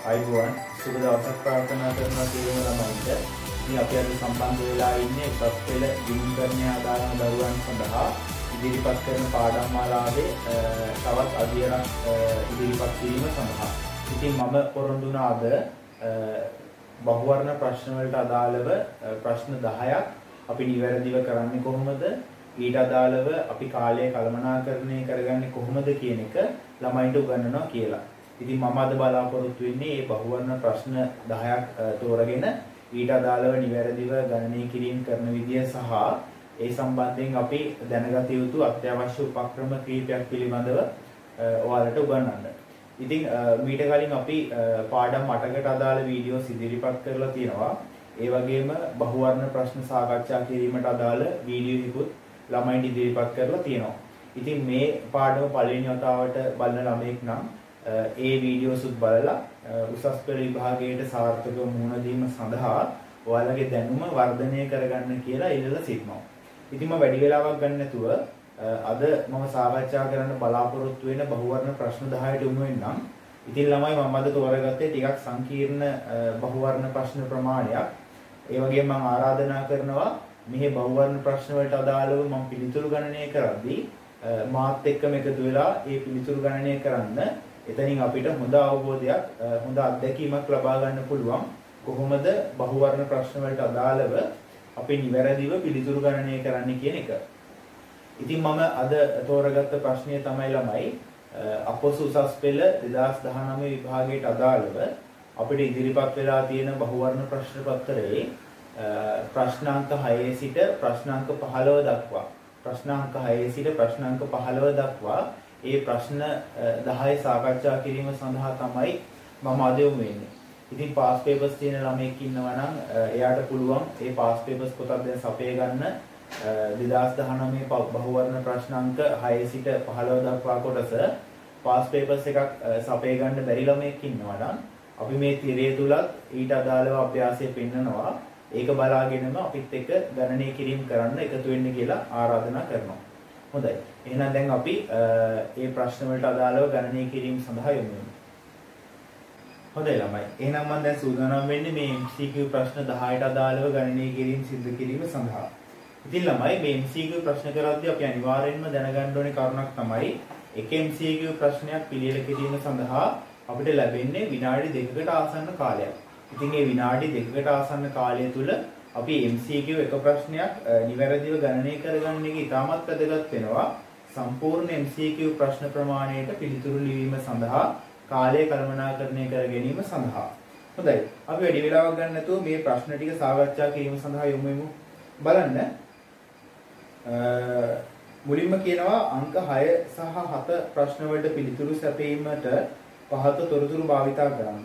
අයිබෝන් සුබ දවසක් ප්‍රාර්ථනා කරනවා සියලුම ළමයින්ට. ඉතින් අපි අද සම්බන්ධ වෙලා ඉන්නේ උසස් පෙළ දිනකරණය ආදායම දරුවන් සඳහා ඉදිරිපත් කරන පාඩම් මාලාවේ තවත් අධ්‍යයනයක් ඉදිරිපත් කිරීම සඳහා. ඉතින් මම පොරොන්දු වුණ අද බහුවර්ණ ප්‍රශ්න වලට අදාළව ප්‍රශ්න 10ක් අපි නිවැරදිව කරන්නේ කොහොමද? ඊට අදාළව අපි කාලය කළමනාකරණය කරගන්නේ කොහොමද කියන එක ළමයින්ට උගන්වනවා කියලා. ඉතින් මම අද බලාපොරොත්තු වෙන්නේ මේ බහුවර්ණ ප්‍රශ්න 10ක් තෝරගෙන ඊට අදාළව නිවැරදිව ගණනය කිරීම කරන විදිය සහ ඒ සම්බන්ධයෙන් අපි දැනගත යුතු අත්‍යවශ්‍ය උපක්‍රම කිහිපයක් පිළිබඳව ඔයාලට උගන්වන්න. ඉතින් මීට කලින් අපි පාඩම් 8කට අදාළ වීඩියෝස් ඉදිරිපත් කරලා තියෙනවා. ඒ වගේම බහුවර්ණ ප්‍රශ්න සාකච්ඡා කිරීමට අදාළ වීඩියෝහිකුත් ළමයින්ට ඉදිරිපත් කරලා තියෙනවා. ඉතින් මේ පාඩම පළවෙනි වතාවට බලන ළමයෙක් නම් ඒ වීඩියෝසුත් බලලා උසස් පෙළ විභාගයට සාර්ථකව මුහුණ දීම සඳහා ඔයාලගේ දැනුම වර්ධනය කරගන්න කියලා ඉල්ලලා සිටිනවා. ඉතින් මම වැඩි වෙලාවක් ගන්න නැතුව අද මම සාකච්ඡා කරන්න බලාපොරොත්තු වෙන බහුවර්ණ ප්‍රශ්න 10ට යොමු වෙන්නම්. ඉතින් ළමයි මම අද තෝරගත්තේ ටිකක් සංකීර්ණ බහුවර්ණ ප්‍රශ්න ප්‍රමාණයක්. ඒ වගේම මම ආරාධනා කරනවා මේ බහුවර්ණ ප්‍රශ්න වලට අදාළව මම පිළිතුරු ගණනය කරද්දී මාත් එක්කම එකතු වෙලා ඒ පිළිතුරු ගණනය කරන්න. එතනින් අපිට හොඳ අවබෝධයක් හොඳ අත්දැකීමක් ලබා ගන්න පුළුවන් කොහොමද බහුවර්ණ ප්‍රශ්න වලට අදාළව අපි නිවැරදිව පිළිතුරු ගණනය කරන්න කියන එක. ඉතින් මම අද තෝරගත්ත ප්‍රශ්නය තමයි ළමයි අපොස උසස් පෙළ 2019 විභාගයට අදාළව අපිට ඉදිරිපත් වෙලා තියෙන බහුවර්ණ ප්‍රශ්න පත්‍රයේ ප්‍රශ්නාංක 6 සිට ප්‍රශ්නාංක 15 දක්වා ප්‍රශ්නාංක 6 සිට ප්‍රශ්නාංක 15 දක්වා ඒ ප්‍රශ්න 10 සාකච්ඡා කිරීම සඳහා තමයි මම අද යොමු වෙන්නේ. ඉතින් පාස් පේපර්ස් තියෙන ළමයෙක් ඉන්නවා නම් එයාට පුළුවන් ඒ පාස් පේපර්ස් පොතක් දැන් සපය ගන්න 2019 බහුවර්ණ ප්‍රශ්නාංක 6 සිට 15 දක්වා කොටස පාස් පේපර්ස් එකක් සපය ගන්න බැරි ළමයෙක් ඉන්නවා නම් අපි මේ තිරය තුලත් ඊට අදාළව අභ්‍යාසය පෙන්නනවා. ඒක බලාගෙනම අපිත් එක්ක ගණනය කිරීම කරන්න එකතු වෙන්න කියලා ආරාධනා කරනවා. හොඳයි. එහෙනම් දැන් අපි මේ ප්‍රශ්න වලට අදාළව ගණනය කිරීම සඳහා යමු. හොඳයි ළමයි. එහෙනම් මම දැන් සූදානම් වෙන්නේ මේ MCQ ප්‍රශ්න 10ට අදාළව ගණනය කිරීම සිදු කිරීම සඳහා. ඉතින් ළමයි මේ MCQ ප්‍රශ්න කරද්දී අපි අනිවාර්යයෙන්ම දැනගන්න ඕනේ කරුණක් තමයි එක MCQ ප්‍රශ්නයක් පිළියෙල කිරීම සඳහා අපිට ලැබෙන්නේ විනාඩි 2කට ආසන්න කාලයක්. ඉතින් මේ විනාඩි 2කට ආසන්න කාලය තුල අපි MCQ එක ප්‍රශ්නයක් නිවැරදිව ගණනය කරගන්න එක ඉතාමත් වැදගත් වෙනවා. සම්පූර්ණ MCQ ප්‍රශ්න ප්‍රමාණයට පිළිතුරු ලිවීම සඳහා කාලය කළමනාකරණය කර ගැනීම සඳහා. හොඳයි. අපි වැඩි වෙලාවක් ගන්න නැතුව මේ ප්‍රශ්න ටික සාකච්ඡා කිරීම සඳහා යොමු වෙමු. බලන්න. මුලින්ම කියනවා අංක 6 සහ 7 ප්‍රශ්න වලට පිළිතුරු සැපීමට පහත තොරතුරු භාවිතා කරන්න.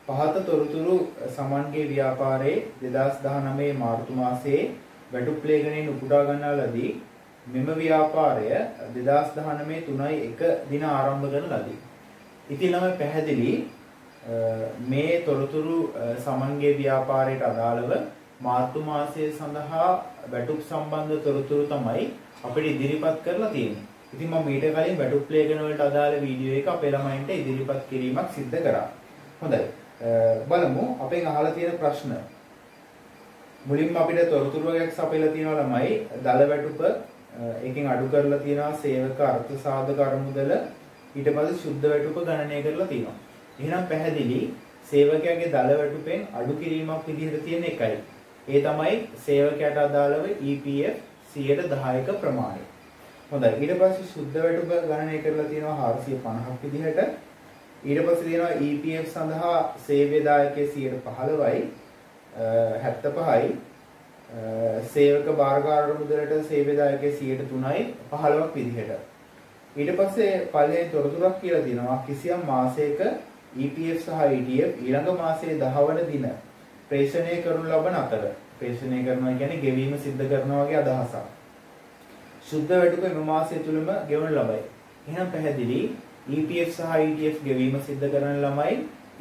පහත තොරතුරු සමන්ගේ ව්‍යාපාරයේ 2019 මාර්තු මාසයේ වැටුප් ලේඛනයෙන් උපුටා ගන්නා ලදී. මෙම ව්‍යාපාරය 2019 3.1 දින ආරම්භ කරන ලදී. ඉතින් නම් පැහැදිලි මේ තොරතුරු සමන්ගේ ව්‍යාපාරයට අදාළව මාර්තු මාසයේ සඳහා වැටුප් සම්බන්ධ තොරතුරු තමයි අපිට ඉදිරිපත් කරලා තියෙන්නේ. ඉතින් මම ඊට කලින් වැටුප් ලේඛන වලට අදාළ වීඩියෝ එක අපේ ළමයින්ට ඉදිරිපත් කිරීමක් සිදු කරා. හොඳයි. බලමු අපෙන් අහලා තියෙන ප්‍රශ්න. මුලින්ම අපිට තොරතුරු වර්ගයක් සපයලා තියෙනවා ළමයි. දල වැටුප එකෙන් අඩු කරලා තියෙනවා සේවක අර්ථ සාධක අරමුදල ඊට පස්සේ සුද්ධ වැටුප ගණනය කරලා තියෙනවා. එහෙනම් පැහැදිලි සේවකයාගේ දල වැටුපෙන් අඩු කිරීමක් විදිහට තියෙන එකයි. ඒ තමයි සේවකයාට අදාළව EPF 10% ප්‍රමාණය. හොඳයි. ඊට පස්සේ සුද්ධ වැටුප ගණනය කරලා තියෙනවා 450ක් විදිහට. ඊට පස්සේ තියෙනවා EPF සඳහා සේවය දායකයේ 15%යි 75යි සේවක භාරකාර මුදලට සේවය දායකයේ 3%යි 15ක් විදිහට. ඊට පස්සේ පළවෙනි තොරතුරක් කියලා තියෙනවා කිසියම් මාසයක EPF සහ ETF ඊළඟ මාසයේ 10 වන දින ප්‍රේෂණය කරනු ලබන අතර ප්‍රේෂණය කරනවා කියන්නේ ගෙවීම සිද්ධ කරනවා වගේ අදහසක්. සුද්ධ වැටුප මෙම මාසය තුලම ගෙවනු ලබයි. එහෙනම් පැහැදිලි EPF සහ ETF ගෙවීම සිද්ධ කරන ළමයි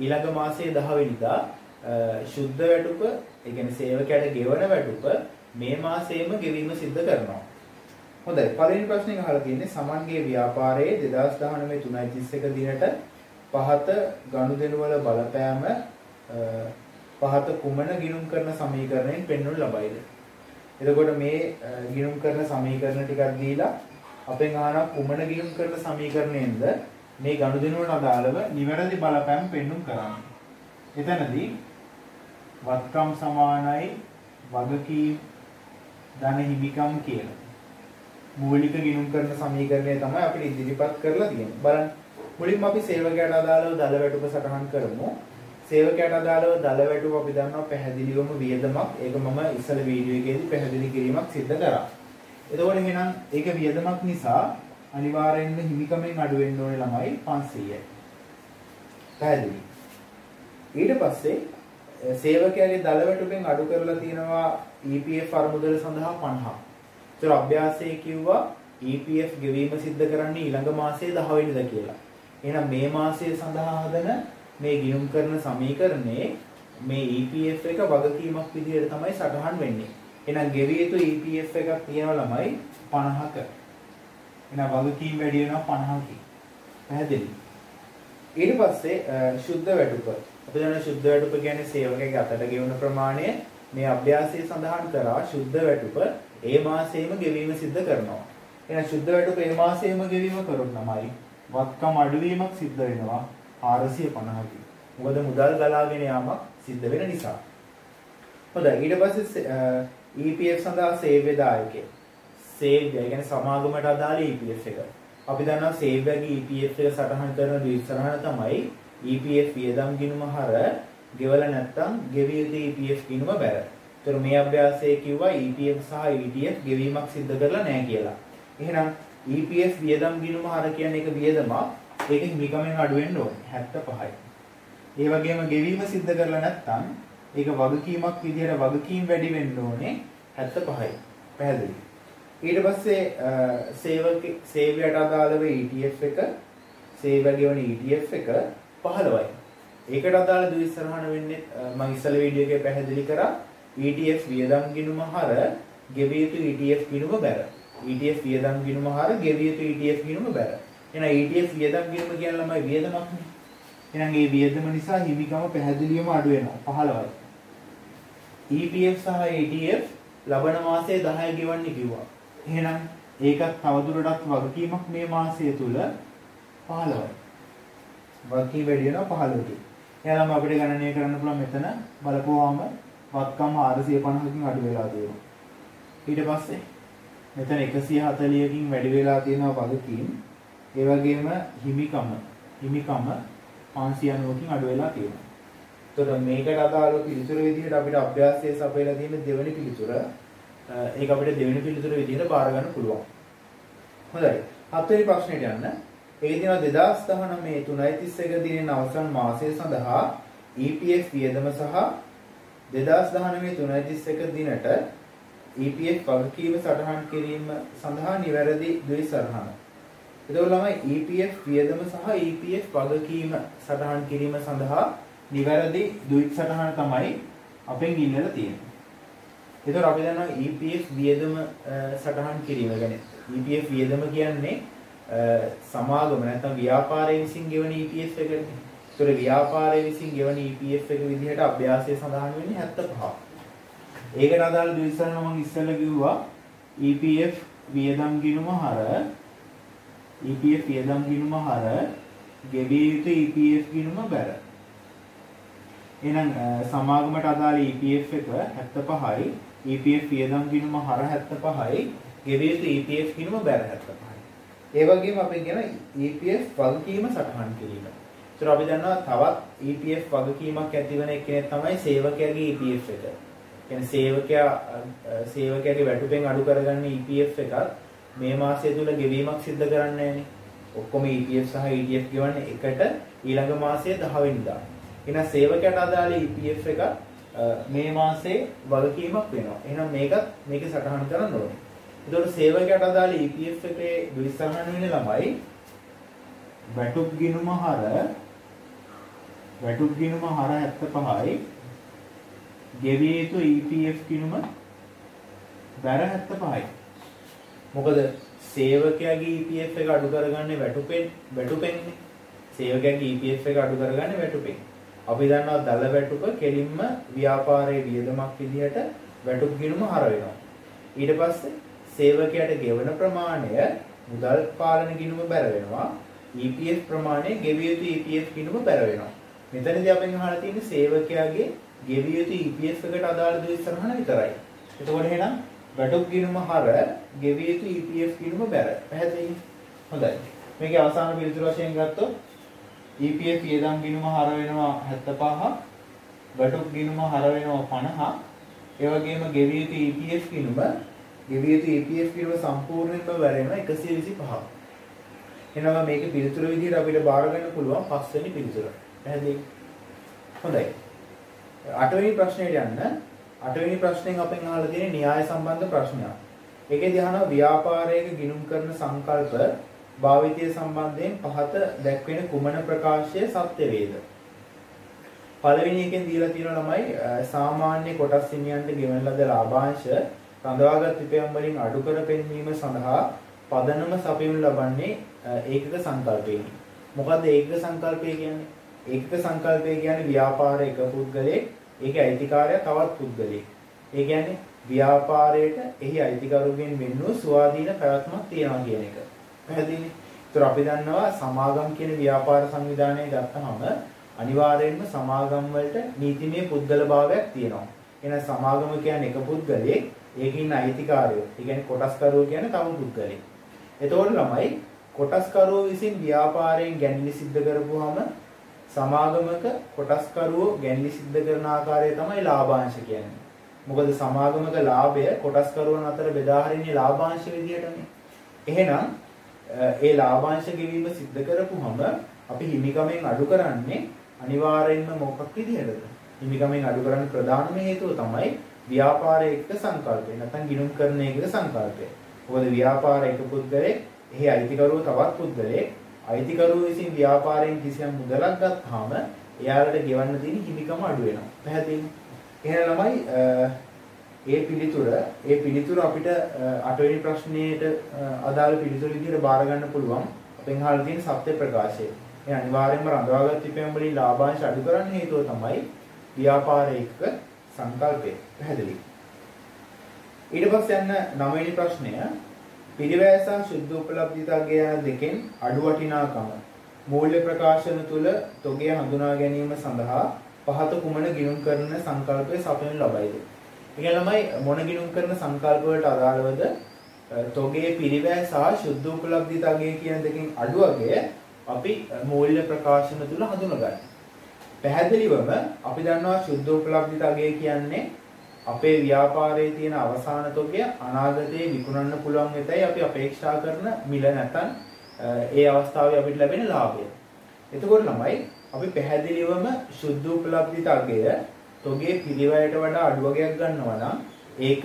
ඊළඟ මාසයේ 10 වෙනිදා සුද්ධ වැටුප ඒ කියන්නේ සේවකයාට ගෙවන වැටුප මේ මාසයේම ගෙවීම සිද්ධ කරනවා. හොඳයි. පළවෙනි ප්‍රශ්නේ අහලා තියෙන්නේ සමන්ගේ ව්‍යාපාරයේ 2019 3.31 දිනට පහත ගනුදෙනු වල බලපෑම පහත කුමන ගිණුම් කරන සමීකරණයෙන් පෙන්වනු ලබයිද? එතකොට මේ ගිණුම් කරන සමීකරණ ටිකක් දීලා අපෙන් අහන කුමන ගිණුම් කරන සමීකරණයෙන්ද මේ ගනුදෙනුවට අදාළව නිවැරදි බලපෑම පෙන්වුම් කරන්නේ. එතනදී වත්කම් සමානයි වගකීම් ධන හිමිකම් කියන මූලික ගිණුම් කරන සමීකරණය තමයි අපිට ඉදිරිපත් කරලා තියෙන්නේ. බලන්න. මුලින්ම අපි සේවකයාට අදාළව දල වැටුප සටහන් කරමු. සේවකයාට අදාළව දල වැටුප අපි දන්නවා පැහැදිලිවම වියදමක්. ඒක මම ඉස්සල වීඩියෝ එකේදී පැහැදිලි කිරීමක් සිදු කරා. එතකොට එහෙනම් ඒක වියදමක් නිසා අනිවාර්යෙන්ම හිමිකමෙන් අඩු වෙන්න ඕනේ ළමයි 500යි. පැහැදිලි. ඊට පස්සේ සේවකයාගේ දල වැටුපෙන් අඩු කරලා තියෙනවා EPF අරමුදල සඳහා 50ක්. ඒතර අභ්‍යාසයේ කිව්වා EPF ගෙවීම සිද්ධ කරන්නේ ඊළඟ මාසයේ 10 වෙනිදා කියලා. එහෙනම් මේ මාසයේ සඳහා හදන මේ ගිණුම් කරන සමීකරණයේ මේ EPF එක වගකීමක් විදිහට තමයි සටහන් වෙන්නේ. එහෙනම් ගෙවිය යුතු EPF එකක් තියෙනවා ළමයි 50ක. එහෙනම් වගකීම් වැඩි වෙනවා 50කින්. පැහැදිලි. ඊට පස්සේ සුද්ධ වැටුප. අපි දන්නා සුද්ධ වැටුප කියන්නේ සේවකයාගේ අතට ගෙවන ප්‍රමාණය. මේ අභ්‍යාසයේ සඳහන් කරා සුද්ධ වැටුප ඒ මාසෙම ගෙවීම සිද්ධ කරනවා. එහෙනම් සුද්ධ වැටුප ඒ මාසෙම ගෙවීම කරොත් තමයි වත්කම් අඩුවීමක් සිද්ධ වෙනවා 450කින්. මොකද මුදල් ගලාගෙන යාමක් සිද්ධ වෙන නිසා. හොඳයි. ඊට පස්සේ EPF සඳහා සේව්‍ය දායකය. සේව්‍ය කියන්නේ සමාගමට අදාළ EPF එක. අපි දන්නවා සේව්‍යගේ EPF එක සටහන් කරන විස්තරහන තමයි EPF වියදම් ගිණුම හර ගෙවල නැත්තම් ගෙවිය යුතු EPF ගිණුම බැර. ඒතර මේ අභ්‍යාසයේ කිව්වා EPF සහ ETF ගෙවීමක් සිද්ධ කරලා නැහැ කියලා. එහෙනම් EPF වියදම් ගිණුම හර කියන්නේ ඒක වියදමක්. ඒක හිමිකමෙන් අඩු වෙන්න ඕනේ 75යි. ඒ වගේම ගෙවීම සිද්ධ කරලා නැත්තම් ඒක වගකීමක් විදිහට වගකීම් වැඩි වෙන්න ඕනේ 75යි. පැහැදිලි. ඊට පස්සේ සේවයට අදාළව ETF එක සේවය ගෙවන ETF එක 15යි. ඒකට අදාළ දුවිස්සරහන වෙන්නේ මම ඉස්සල වීඩියෝ එකේ පැහැදිලි කරා ETF වියදම් ගිණුම හර ගෙවිය යුතු ETF ගිණුම බැර. ETF වියදම් ගිණුම හර ගෙවිය යුතු ETF ගිණුම බැර. එහෙනම් ETF වියදම් ගිණුම කියන්නේ ළමයි වියදමක්නේ. එහෙනම් මේ වියදම නිසා හිමිකම පැහැදිලිවම අඩු වෙනවා 15යි. EPF සහ ETF ලබන මාසයේ 10 ගෙවන්නේ කිව්වා. එහෙනම් ඒකත් තවදුරටත් වගකීමක් මේ මාසය තුල 15යි. වගකීම වැඩි වෙනවා 15කින්. එහෙනම් අපිට ගණනය කරන්න පුළුවන් මෙතන බලපුවාම වත්කම් 450කින් අඩු වෙලා තියෙනවා. ඊට පස්සේ මෙතන 140කින් වැඩි වෙලා තියෙනවා වගකීම්. ඒ වගේම හිමිකම 590කින් අඩු වෙලා තියෙනවා. එතකොට මේකට අදාළ පිළිතුර විදිහට අපිට අභ්‍යාසයේ සපයලා තියෙන දෙවෙනි පිළිතුර ඒක අපිට දෙවෙනි පිළිතුර විදිහට බාර ගන්න පුළුවන්. හොඳයි. හත්වෙනි ප්‍රශ්නෙට යන්න. ඒ දින 2019 331 දිනෙන් අවසන් මාසය සඳහා EPF වියදම සහ 2019 331 දිනට EPF වගකීම සටහන් කිරීම සඳහා නිවැරදි ද්විසරහන. එතකොට ළමයි EPF වියදම සහ EPF වගකීම සටහන් කිරීම සඳහා නිවැරදි ද්විත් සටහන තමයි අපෙන් ඉල්ලලා තියෙන්නේ. එතකොට අපි දන්නවා EPF වියදම සටහන් කිරීම ගැන. EPF වියදම කියන්නේ සමාගම නැත්නම් ව්‍යාපාරයේ විසින් ගෙවන EPF එකනේ. ඒතර ව්‍යාපාරයේ විසින් ගෙවන EPF එක විදිහට අභ්‍යාසයේ සඳහන් වෙන්නේ 75. ඒකට අදාළ දෙවිසරණ මම ඉස්සෙල්ලා කිව්වා EPF වියදම් ගිණුම හර ගෙවිය යුතු EPF ගිණුම බැර. එහෙනම් සමාගමට අදාළ EPF එක 75යි, EPF වියදම් ගිණුම හර 75යි, ගෙවිය යුතු EPF ගිණුම බැර 75යි. ඒ වගේම අපි කියන EPF වගකීම සටහන් කිරීම. ඒතර අපි දන්නවා තවත් EPF වගකීමක් ඇතිවන එකේ තමයි සේවකයාගේ EPF එක. කියන්නේ සේවකයාගේ වැටුපෙන් අඩු කරගන්න EPF එකත් මේ මාසය තුල ගෙවීමක් සිද්ධ කරන්නේ නැහැනේ. ඔක්කොම EPF සහ ETF ගෙවන්නේ එකට ඊළඟ මාසයේ 10 වෙනිදා. එහෙනම් සේවකයාට අදාළ EPF එක මේ මාසයේ වගකීමක් වෙනවා. එහෙනම් මේකේ සටහන් කරන්න ඕනේ. එතකොට සේවකයාට අදාළ EPF එකේ විස්තරණ වෙන්නේ ළමයි වැටුප් ගිණුම හර 75යි ගෙවිය යුතු EPF ගිණුම බැර 75යි. මොකද සේවකයාගේ EPF එක අඩු කරගන්නේ වැටුපෙන්නේ. සේවකයාගේ EPF එක අඩු කරගන්නේ වැටුපෙන්. අපි දන්නවා දල වැටුප කෙලින්ම ව්‍යාපාරයේ වියදමක් විදිහට වැටුප් ගිණුම හර වෙනවා. ඊට පස්සේ සේවකයාට ගෙවන ප්‍රමාණය මුදල් පාලන ගිණුම බැර වෙනවා. EPF ප්‍රමාණය ගෙවිය යුතු EPF ගිණුම බැර වෙනවා. මෙතනදී අපෙන් අහලා තියෙන්නේ සේවකයාගේ ගෙවිය යුතු EPF එකට අදාළ දේ ඉස්සරහන විතරයි. එතකොට එහෙනම් වැටුප් ගිණුම හර ගෙවිය යුතු EPF ගිණුම බැර. පැහැදිලිද? හොඳයි. මේකේ අවසාන පිළිතුර වශයෙන් ගත්තොත් EPF වියදම් ගිණුම හර වෙනවා 75ක්, වැටුප් ගිණුම හර වෙනවා 50ක්. ඒ වගේම ගෙවිය යුතු EPF ගිණුම සම්පූර්ණයෙන්ම වැරෙනවා 125ක්. එහෙනම් මේකේ පිළිතුර විදිහට අපිට බාර ගන්න පුළුවන් පස්වෙනි පිළිතුර. පැහැදිලිද? හොඳයි. 8 වෙනි ප්‍රශ්නයට යන්න. 8 වෙනි ප්‍රශ්نين අපෙන් අහලා තියෙන න්‍යාය සම්බන්ධ ප්‍රශ්නයක්. ඒකේදී අහනවා ව්‍යාපාරයක ගිණුම් කරන සංකල්ප භාවිතය සම්බන්ධයෙන් පහත දැක්වෙන කුමන ප්‍රකාශය සත්‍ය වේද? පළවෙනි එකෙන් දීලා තියෙන ළමයි සාමාන්‍ය කොටස් හිමියන්ට ගෙවන ලද ලාභාංශ රඳවාගත් විපයම් වලින් අඩු කර පෙන්වීම සඳහා පදනම සපයනු ලබන්නේ ඒකක සංකල්පයකින්. මොකද්ද ඒකක සංකල්පය කියන්නේ? ඒකක සංකල්පය කියන්නේ ව්‍යාපාරයක පුද්ගලයෙක්, ඒකේ අයිතිකාරයා තවත් පුද්ගලයෙක්. ඒ කියන්නේ ව්‍යාපාරයට එහි අයිතිකරුගෙන් වෙන්නු ස්වාධීන පැවැත්මක් තියෙනවා කියන එක. පැහැදිලිද? ඒතර අපි දන්නවා සමාගම් කියන ව්‍යාපාර සංවිධානය ගත්තහම අනිවාර්යයෙන්ම සමාගම් වලට නීතිමය පුද්ගල භාවයක් තියෙනවා. එහෙනම් සමාගම කියන්නේ එක පුද්ගලයෙක්, ඒකින් අයිතිකාරයෝ. ඒ කියන්නේ කොටස්කරුවෝ කියන්නේ තව පුද්ගලයෙක්. එතකොට ළමයි කොටස්කරුවෝ විසින් ව්‍යාපාරයෙන් ගැන්වි සිද්ධ කරපුවාම සමාගමක කොටස්කරුවෝ ගැන්වි සිද්ධ කරන ආකාරය තමයි ලාභාංශ කියන්නේ. මොකද සමාගමක ලාභය කොටස්කරුවන් අතර බෙදා හරින්නේ ලාභාංශ විදියටනේ. එහෙනම් ඒ ලාභාංශ ගෙවීම සිද්ධ කරපුවම අපි හිමිකමෙන් අඩු කරන්නේ අනිවාර්යෙන්ම මොකක් විදියටද? හිමිකමෙන් අඩු කරන්න ප්‍රධානම හේතුව තමයි ව්‍යාපාරයේ එක සංකල්පය. නැත්නම් ගිණුම් කරන එකක සංකල්පය. මොකද ව්‍යාපාරයක පුද්ගලයෙක්, එහි අයිතිකරුවෝ තවත් පුද්ගලයෙක්, අයිතිකරුවෝ විසින් ව්‍යාපාරයෙන් කිසියම් මුදලක් ගත්තාම එයාලට ගෙවන්න තියෙන හිමිකම අඩු වෙනවා. පැහැදිලිද? එහෙනම් ළමයි ඒ පිළිතුර අපිට 8 වෙනි ප්‍රශ්නයේට අදාළ පිළිතුර විදිහට බාර ගන්න පුළුවන්. අපෙන් අහලා තියෙන සත්‍ය ප්‍රකාශය. ඒ අනිවාර්යයෙන්ම රඳවාගත් විපයම් වලින් ලාභාංශ අඩු කරන්න හේතුව තමයි ව්‍යාපාරයක සංකල්පය. පැහැදිලි. ඊට පස්සේ යන 9 වෙනි ප්‍රශ්නය පිරිවැය සහ ශුද්ධ උපලබ්ධිතාවය යන දෙකෙන් අඩු වටිනාකම මූල්‍ය ප්‍රකාශන තුල තොගය හඳුනා ගැනීම සඳහා පහත කුමන ගිණුම් කරන සංකල්පය සපයනු ලබයිද? ඒ ළමයි මොන ගිණුම් කරන සංකල්ප වලට අදාළවද තොගේ පිරිවැය සහ ශුද්ධ උපලබ්ධිතාවය කියන දෙකෙන් අඩු අගය අපි මූල්‍ය ප්‍රකාශන තුල හඳුනගන්න. පැහැදිලිවම අපි දන්නවා ශුද්ධ උපලබ්ධිතාවය කියන්නේ අපේ ව්‍යාපාරයේ තියෙන අවසාන තොගය අනාගතයේ විකුණන්න පුළුවන් වෙතයි අපි අපේක්ෂා කරන මිල නැත්නම් ඒ අවස්ථාවේ අපිට ලැබෙන ලාභය. එතකොට ළමයි අපි පැහැදිලිවම ශුද්ධ උපලබ්ධිතාවය තොගේ පිරිවැයට වඩා අඩු වගයක් ගන්නවා නම් ඒක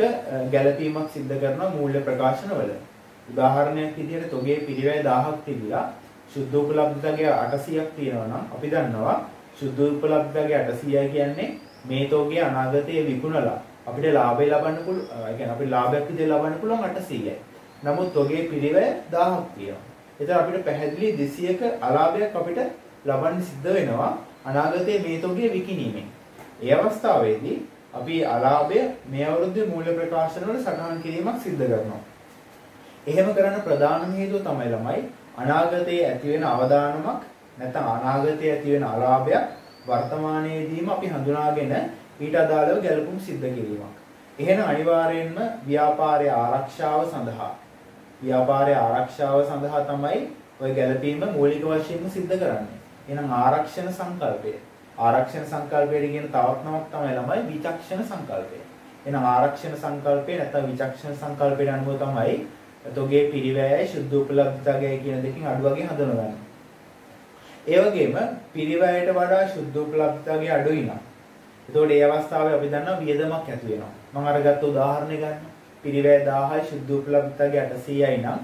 ගැළපීමක් සිද්ධ කරනවා මූල්‍ය ප්‍රකාශනවල. උදාහරණයක් විදිහට තොගේ පිරිවැය 1000ක් තිබිලා ශුද්ධ උපලබ්ධිතාවය 800ක් තියෙනවා නම් අපි දන්නවා ශුද්ධ උපලබ්ධිතාවය 800යි කියන්නේ මේ තොගේ අනාගතයේ විකුණලා අපිට ලාභය ලබන්න පුළුවන්. ඒ කියන්නේ අපිට ලාභයක් විදිහට ලබන්න පුළුවන් 800යි. නමුත් තොගේ පිරිවැය 1000ක් තියෙනවා. එතන අපිට පැහැදිලි 200ක අලාභයක් අපිට ලබන්න සිද්ධ වෙනවා අනාගතයේ මේ තොගේ විකිණීමෙන්. ඒ අවස්ථාවේදී අපි අලාභය මේ අවුරුද්දේ මූල්‍ය ප්‍රකාශන වල සටහන් කිරීමක් සිද්ධ කරනවා. එහෙම කරන්න ප්‍රධානම හේතුව තමයි ළමයි අනාගතයේ ඇති වෙන අවදානමක් නැත්නම් අනාගතයේ ඇති වෙන අලාභයක් වර්තමානයේදීම අපි හඳුනාගෙන ඊට අදාළව ගැළපුම් සිද්ධ කිරීමක්. එහෙනම් අනිවාර්යයෙන්ම ව්‍යාපාරයේ ආරක්ෂාව සඳහා තමයි ඔය ගැළපීම මූලික වශයෙන්ම සිද්ධ කරන්නේ. එහෙනම් ආරක්ෂණ සංකල්පයේ කියන තවත් නමක් තමයි ළමයි විචක්ෂණ සංකල්පය. එහෙනම් ආරක්ෂණ සංකල්පය නැත්නම් විචක්ෂණ සංකල්පයට අනුව තමයි තොගේ පිරිවැයයි ශුද්ධ උපලබ්ධිතාවය කියන දෙකෙන් අඩු වගේ හඳුනගන්නේ. ඒ වගේම පිරිවැයට වඩා ශුද්ධ උපලබ්ධිතාවය අඩුයි නම් එතකොට ඒ අවස්ථාවේ අපි දන්නවා වියදමක් ඇති වෙනවා. මම අරගත්ත උදාහරණයක් ගන්න. පිරිවැය 1000යි ශුද්ධ උපලබ්ධිතාවය 800යි නම්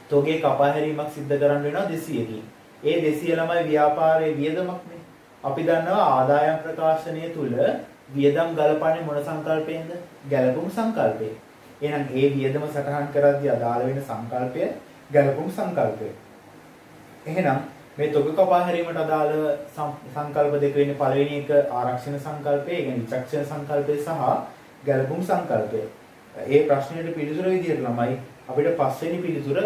තොගේ කපා හැරීමක් සිද්ධ කරන්න වෙනවා 200කින්. ඒ 200 ළමයි ව්‍යාපාරයේ වියදමක්නේ. අපි දන්නවා ආදායම් ප්‍රකාශනය තුල වියදම් ගලපන්නේ මොන සංකල්පයෙන්ද? ගැළපුම් සංකල්පය. එහෙනම් ඒ වියදම සටහන් කරද්දී අදාළ වෙන සංකල්පය ගැළපුම් සංකල්පය. එහෙනම් මේ තොග කපා හැරීමට අදාළ සංකල්ප දෙක වෙන්නේ පළවෙනි එක ආරක්ෂණ සංකල්පය, ඒ කියන්නේ විචක්ෂණ සංකල්පය සහ ගැළපුම් සංකල්පය. ඒ ප්‍රශ්නෙට පිළිතුර විදිහට ළමයි අපිට පස්වෙනි පිළිතුර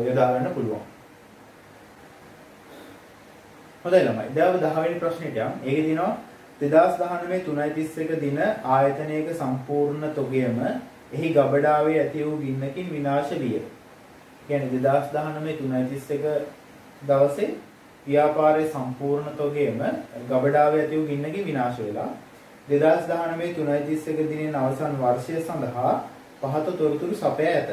යොදා ගන්න පුළුවන්. හොඳයි ළමයි. දැන් 10 වෙනි ප්‍රශ්නෙට යමු. ඒකේ දිනවා 2019 3:31 දින ආයතනයක සම්පූර්ණ තොගයම එහි ගබඩාවේ ඇති වූ ගින්නකින් විනාශ විය. කියන්නේ 2019 3:31 දවසේ ව්‍යාපාරයේ සම්පූර්ණ තොගයම ගබඩාවේ ඇති වූ ගින්නකින් විනාශ වෙලා 2019 3:31 දිනෙන් අවසන් වර්ෂය සඳහා පහත තොරතුරු සපයා ඇත.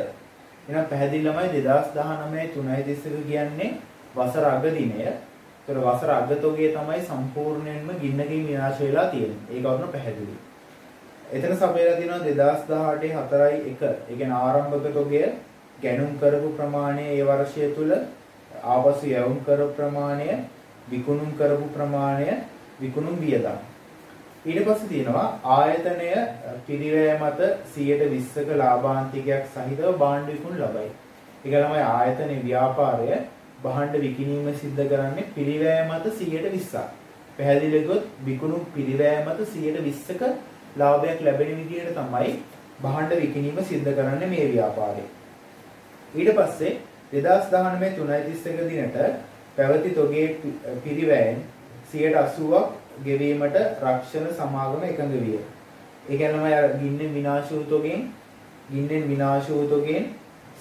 එහෙනම් පැහැදිලිමයි 2019 3:31 කියන්නේ වසර අග දිනය. ඒතර වසර අග තොගය තමයි සම්පූර්ණයෙන්ම ගින්නකින් විනාශ වෙලා තියෙන්නේ. ඒක වුණ පැහැදිලි. එතන සපයලා තියෙනවා 2018 4:1. ඒ කියන්නේ ආරම්භක තොගය ගැනුම් කරපු ප්‍රමාණය ඒ වර්ෂය තුල ආපසු යවුම් කරපු ප්‍රමාණය විකුණුම් කරපු ප්‍රමාණය විකුණුම් වියදම්. ඊට පස්සේ තියෙනවා ආයතනය පිරිවැය මත 120ක ලාභාන්තිකයක් සහිතව භාණ්ඩ විකුණු ලබයි. ඒක තමයි ආයතනයේ ව්‍යාපාරය භාණ්ඩ විකිණීම සිද්ධ කරන්නේ පිරිවැය මත 120ක්. පැහැදිලිව ගොත් විකුණු පිරිවැය මත 120ක ලාභයක් ලැබෙන විදිහට තමයි භාණ්ඩ විකිණීම සිද්ධ කරන්නේ මේ ව්‍යාපාරයේ. ඊට පස්සේ 2019 3:31 දිනට පැවති තොගේ පිරිවැයෙන් 80ක් ගෙවීමට රක්ෂණ සමාගම එකඟ විය. ඒ කියන්නේ අර ගින්නෙන් විනාශ වූ තොගෙන්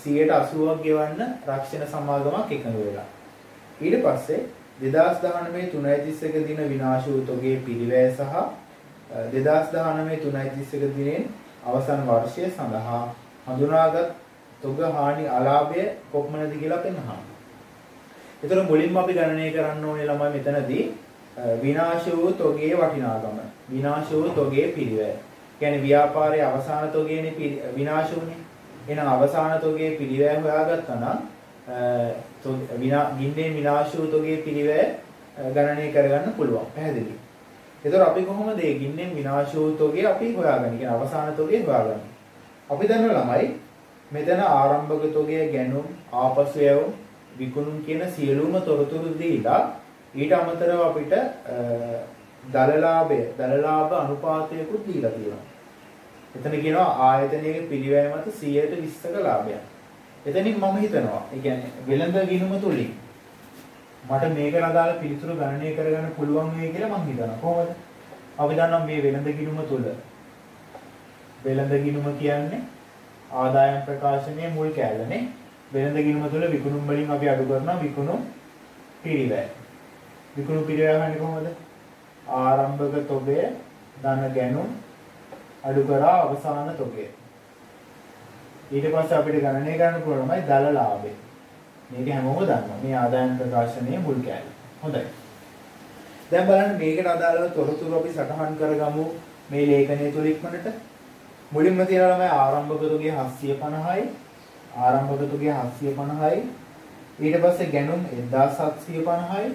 80ක් ගෙවන්න රක්ෂණ සමාගමක් එකඟ වෙලා. ඊට පස්සේ 2019 3:31 දින විනාශ වූ තොගේ පිරිවැය සහ 2019 3:31 දිනෙන් අවසන් වර්ෂය සඳහා හඳුනාගත් තොග හානි අලාභය කොපමණද කියලා පෙන්වනවා. ඒතර මුලින්ම අපි ගණනය කරන්න ඕනේ ළමයි මෙතනදී විනාශ වූ තොගේ වටිනාකම. විනාශ වූ තොගේ පිරිවැය. කියන්නේ ව්‍යාපාරයේ අවසාන තොගේනේ විනාශ වුනේ. එහෙනම් අවසාන තොගේ පිරිවැය හොයාගත්තා නම් ගින්නෙන් විනාශ වූ තොගේ පිරිවැය ගණනය කරගන්න පුළුවන්. පැහැදිලි. ඒතර අපි කොහොමද මේ ගින්නෙන් විනාශ වූ තොගේ අපි හොයාගන්නේ? කියන්නේ අවසාන තොගේ හොයාගන්නේ. අපි දන්නවා ළමයි මෙතන ආරම්භක තොගය ගැනුම් ආපසු යවුම් විකුණුම් කියන සියලුම තොරතුරු දීලා ඊට අමතරව අපිට දලලාභ අනුපාතයකුත් දීලා තියෙනවා. එතන කියනවා ආයතනයේ පිළිවැය මත 120ක ලාභයක්. එතනින් මම හිතනවා, ඒ කියන්නේ වෙළඳ ගිණුම තුලින් මට මේකට අදාළ පිළිතුරු ගණනය කරගන්න පුළුවන් වෙයි කියලා මම හිතනවා. කොහොමද? අපි දන්නවා මේ වෙළඳ ගිණුම තුල වෙළඳ ගිණුම කියන්නේ ආදායම් ප්‍රකාශනයේ මුල් කැලණේ. වෙළඳ ගිණුම තුල විකුණුම් වලින් අපි අඩු කරනවා විකුණුම් පිරිවැය. විකුණුම් පිරිවැය හන්නේ කොහොමද? ආරම්භක තොගය ධන ගැනුම් අඩු කරා අවසාන තොගය. ඊට පස්සේ අපිට ගණනය කරන්න පුළුවන්මයි දල ලාභය. මේක හැමෝම දන්නවා. මේ ආදායම් ප්‍රකාශනයේ මුල් කැලේ. හොඳයි. දැන් බලන්න මේකට අදාළව තොරතුරු අපි සටහන් කරගමු මේ ලේඛනය තුල ඉක්මනට. මුලින්ම තියනවා තමයි ආරම්භක තොගය 750යි. ආරම්භක තොගය 750යි. ඊට පස්සේ ගැනුම් 1750යි.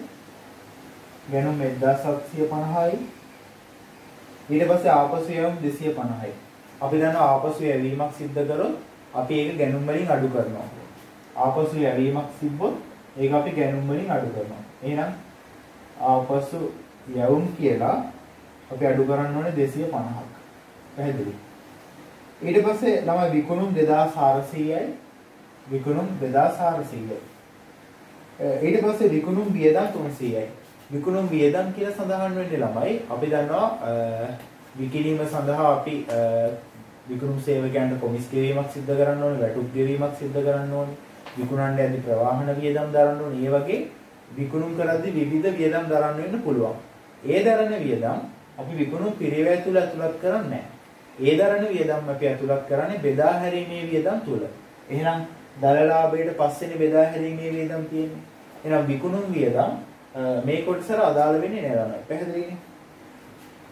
ගැනුම් 1750යි. ඊට පස්සේ ආපසු යවුම් 250යි. අපි දන්නවා ආපසු යැවීමක් සිද්ධ කරොත් අපි ඒක ගැනුම් වලින් අඩු කරනවා. ආපසු යැවීමක් සිද්ධොත් ඒක අපි ගැනුම් වලින් අඩු කරනවා. එහෙනම් ආපසු යවුම් කියලා අපි අඩු කරන්න ඕනේ 250ක්. පැහැදිලි? ඊට පස්සේ ළමයි විකුණුම් 2400යි. විකුණුම් 2400යි. ඊට පස්සේ විකුණුම් වියදම් 300යි. විකුණුම් වියදම් කියලා සඳහන් වෙන්නේ ළමයි අපි දන්නවා විකිණීම සඳහා අපි විකුණුම් සේවකයන්ට කොමිස් ගෙවීමක් සිදු කරන්න ඕනේ, වැටුප් ගෙවීමක් සිදු කරන්න ඕනේ, විකුණන්න යද්දී ප්‍රවාහන වියදම් දරන්න ඕනේ. මේ වගේ විකුණුම් කරද්දී විවිධ වියදම් දරන්න වෙන්න පුළුවන්. ඒ දරන වියදම් අපි විකුණුම් පිරිවැය තුල ඇතුළත් කරන්නේ නැහැ. ඒ දරන වියදම් අපි ඇතුළත් කරන්නේ බෙදා හැරීමේ වියදම් තුල. එහෙනම් දලලාභයට පස්සේනේ බෙදා හැරීමේ වියදම් තියෙන්නේ. එහෙනම් විකුණුම් වියදම් මේ කොටසට අදාළ වෙන්නේ නෑ ළමයි. පැහැදිලිනේ?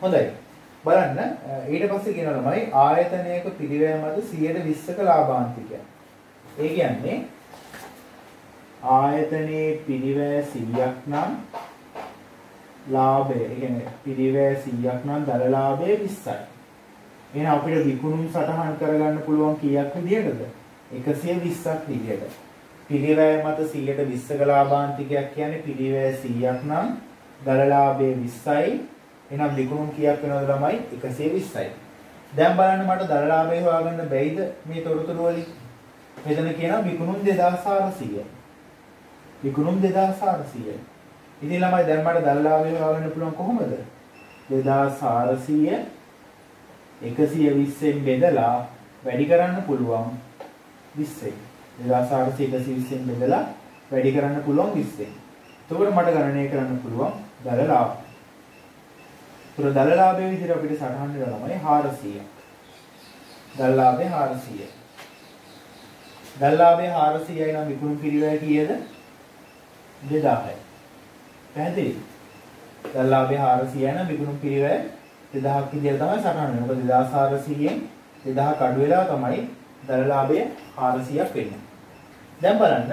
හොඳයි. බලන්න ඊට පස්සේ කියනවා ළමයි ආයතනයක පිරිවැය මත 120ක ලාභාන්තිකය. ඒ කියන්නේ ආයතනයේ පිරිවැය 100ක් නම් ලාභය, ඒ කියන්නේ පිරිවැය 100ක් නම් දල ලාභය 20යි. එහෙනම් අපිට විකුණුම් සටහන් කරගන්න පුළුවන් කීයක් විදියටද? 120ක් විදියට. පිරිවැය මත 120ක ලාභාන්තිකයක් කියන්නේ පිරිවැය 100ක් නම් දල ලාභය 20යි. එහෙනම් විකුණුම් කීයක් වෙනවද ළමයි? 120යි. දැන් බලන්න මට දල ලාභය හොයාගන්න බැයිද මේ තොරතුරු වලින්? මෙතන කියනවා විකුණුම් 2400යි. විකුණුම් 2400යි. ඉතින් ළමයි දැන් මට දල ලාභය හොයාගන්න පුළුවන් කොහොමද? 2400 120ෙන් බෙදලා වැඩි කරන්න පුළුවන් 20යි. 2400 120ෙන් බෙදලා වැඩි කරන්න පුළුවන් 20යි. එතකොට මට ගණනය කරන්න පුළුවන් දල ලාභය. ඒතර දල ලාභයේ විදිහට අපිට සටහන් වෙනවා ළමයි 400ක්. දල ලාභය 400යි. දල ලාභය 400යි නම් විකුණුම් පිරිවැය කීයද? 2000යි. පැහැදිලි? දල ලාභය 400යි නම් විකුණුම් පිරිවැය 2000ක් විදිහට තමයි සටහන් වෙන්නේ. මොකද 2400න් 2000ක් අඩු වෙලා තමයි දල ලාභය 400ක් වෙන්නේ. දැන් බලන්න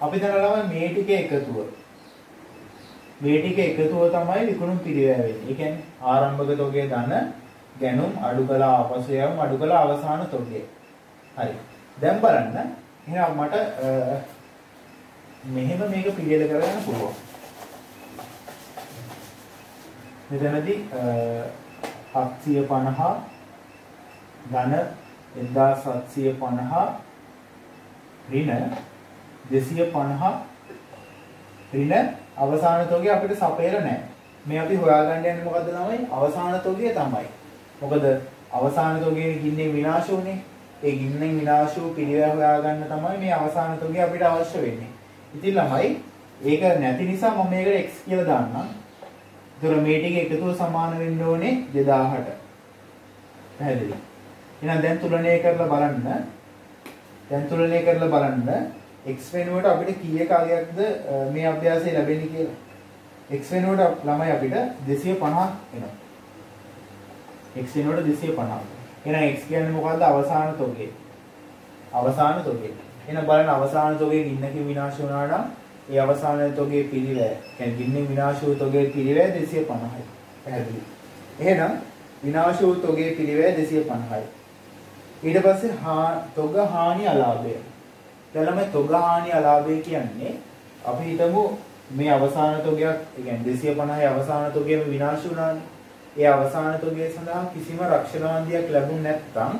අපි දරනවා මේ ටිකේ එකතුව. මේ ටිකේ එකතුව තමයි විකුණුම් පිරිවැය වෙන්නේ. ඒ කියන්නේ ආරම්භක තොගයේ ධන ගැනුම් අඩු කළා අපසු යම් අඩු කළා අවසාන තොගය. හරි. දැන් බලන්න එහෙනම් මට මෙහෙම මේක පිළියෙල කරගන්න පුළුවන්. මෙතනදී 750 ධන 1750 ඍණ 250 ඍණ අවසාන තොගය අපිට සපයලා නැහැ. මේ අපි හොයාගන්න යන්නේ මොකද්ද තමයි? අවසාන තොගය තමයි. මොකද අවසාන තොගයේ ගින්නෙන් විනාශ වුනේ. ඒ ගින්නෙන් විනාශ වූ පිළිවෙල හොයාගන්න තමයි මේ අවසාන තොගය අපිට අවශ්‍ය වෙන්නේ. ඉතින් ළමයි ඒක නැති නිසා මම මේකට x කියලා දාන්නම්. ඒතර මේ ටික එකතුව සමාන වෙන්න ඕනේ 2000ට. පැහැදිලි. එහෙනම් දැන් තුලනය කරලා බලන්න. x වෙනුවට අපිට කීයක අගයක්ද මේ අභ්‍යාසය ලැබෙන්නේ කියලා. x වෙනුවට ළමයි අපිට 250ක් එනවා. x වෙනුවට 250. එහෙනම් x කියන්නේ මොකද්ද? අවසාන තොගය. අවසාන තොගය. එහෙනම් බලන්න අවසාන තොගයේ ගින්නකින් විනාශ වුණා නම් ඒ අවසාන තොගයේ පිරිවැය, කියන්නේ ගින්නෙන් විනාශ වූ තොගයේ පිරිවැය 250යි. පැහැදිලි. එහෙනම් විනාශ වූ තොගයේ පිරිවැය 250යි. ඊට පස්සේ තොග හානි අලාභය. දැන් තොග හානි අලාභය කියන්නේ අපි හිතමු මේ අවසාන තොගයක්, ඒ කියන්නේ 250යි අවසාන තොගයම විනාශ වුණානේ. ඒ අවසාන තොගය සඳහා කිසිම රක්ෂණවන්දියක් ලැබුණ නැත්නම්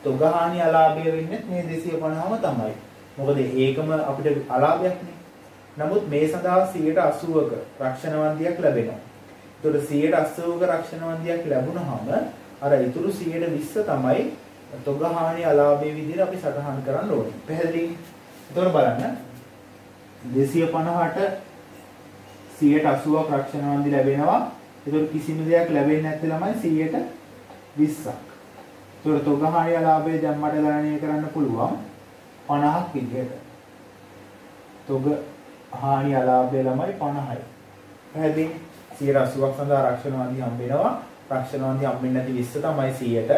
තොග හානි අලාභය වෙන්නේ මේ 250ම තමයි. මොකද ඒකම අපිට අලාභයක්නේ. නමුත් මේ සඳහා 180ක රක්ෂණවන්දියක් ලැබෙනවා. ඒතකොට 180ක රක්ෂණවන්දියක් ලැබුණාම අර ඉතුරු 120 තමයි තොග හානි අලාභයේ විදිහට අපි සටහන් කරන්න ඕනේ. පැහැදිලි? ඒතකොට බලන්න 250ට 180ක් රක්ෂණවන්දි ලැබෙනවා. ඒතකොට කිසිම දෙයක් ලැබෙන්නේ නැත්te ළමයි 120ක්. ඒතකොට තොග හානි අලාභය දැන් මට ගණනය කරන්න පුළුවන් 50ක් විදිහට. තොග හානි අලාභය ළමයි 50යි. පැහැදිලි? 180ක් සඳහා රක්ෂණවන්දි හම්බ වෙනවා. රක්ෂණවන්දි හම්බෙන්නේ නැති 20 තමයි 100ට.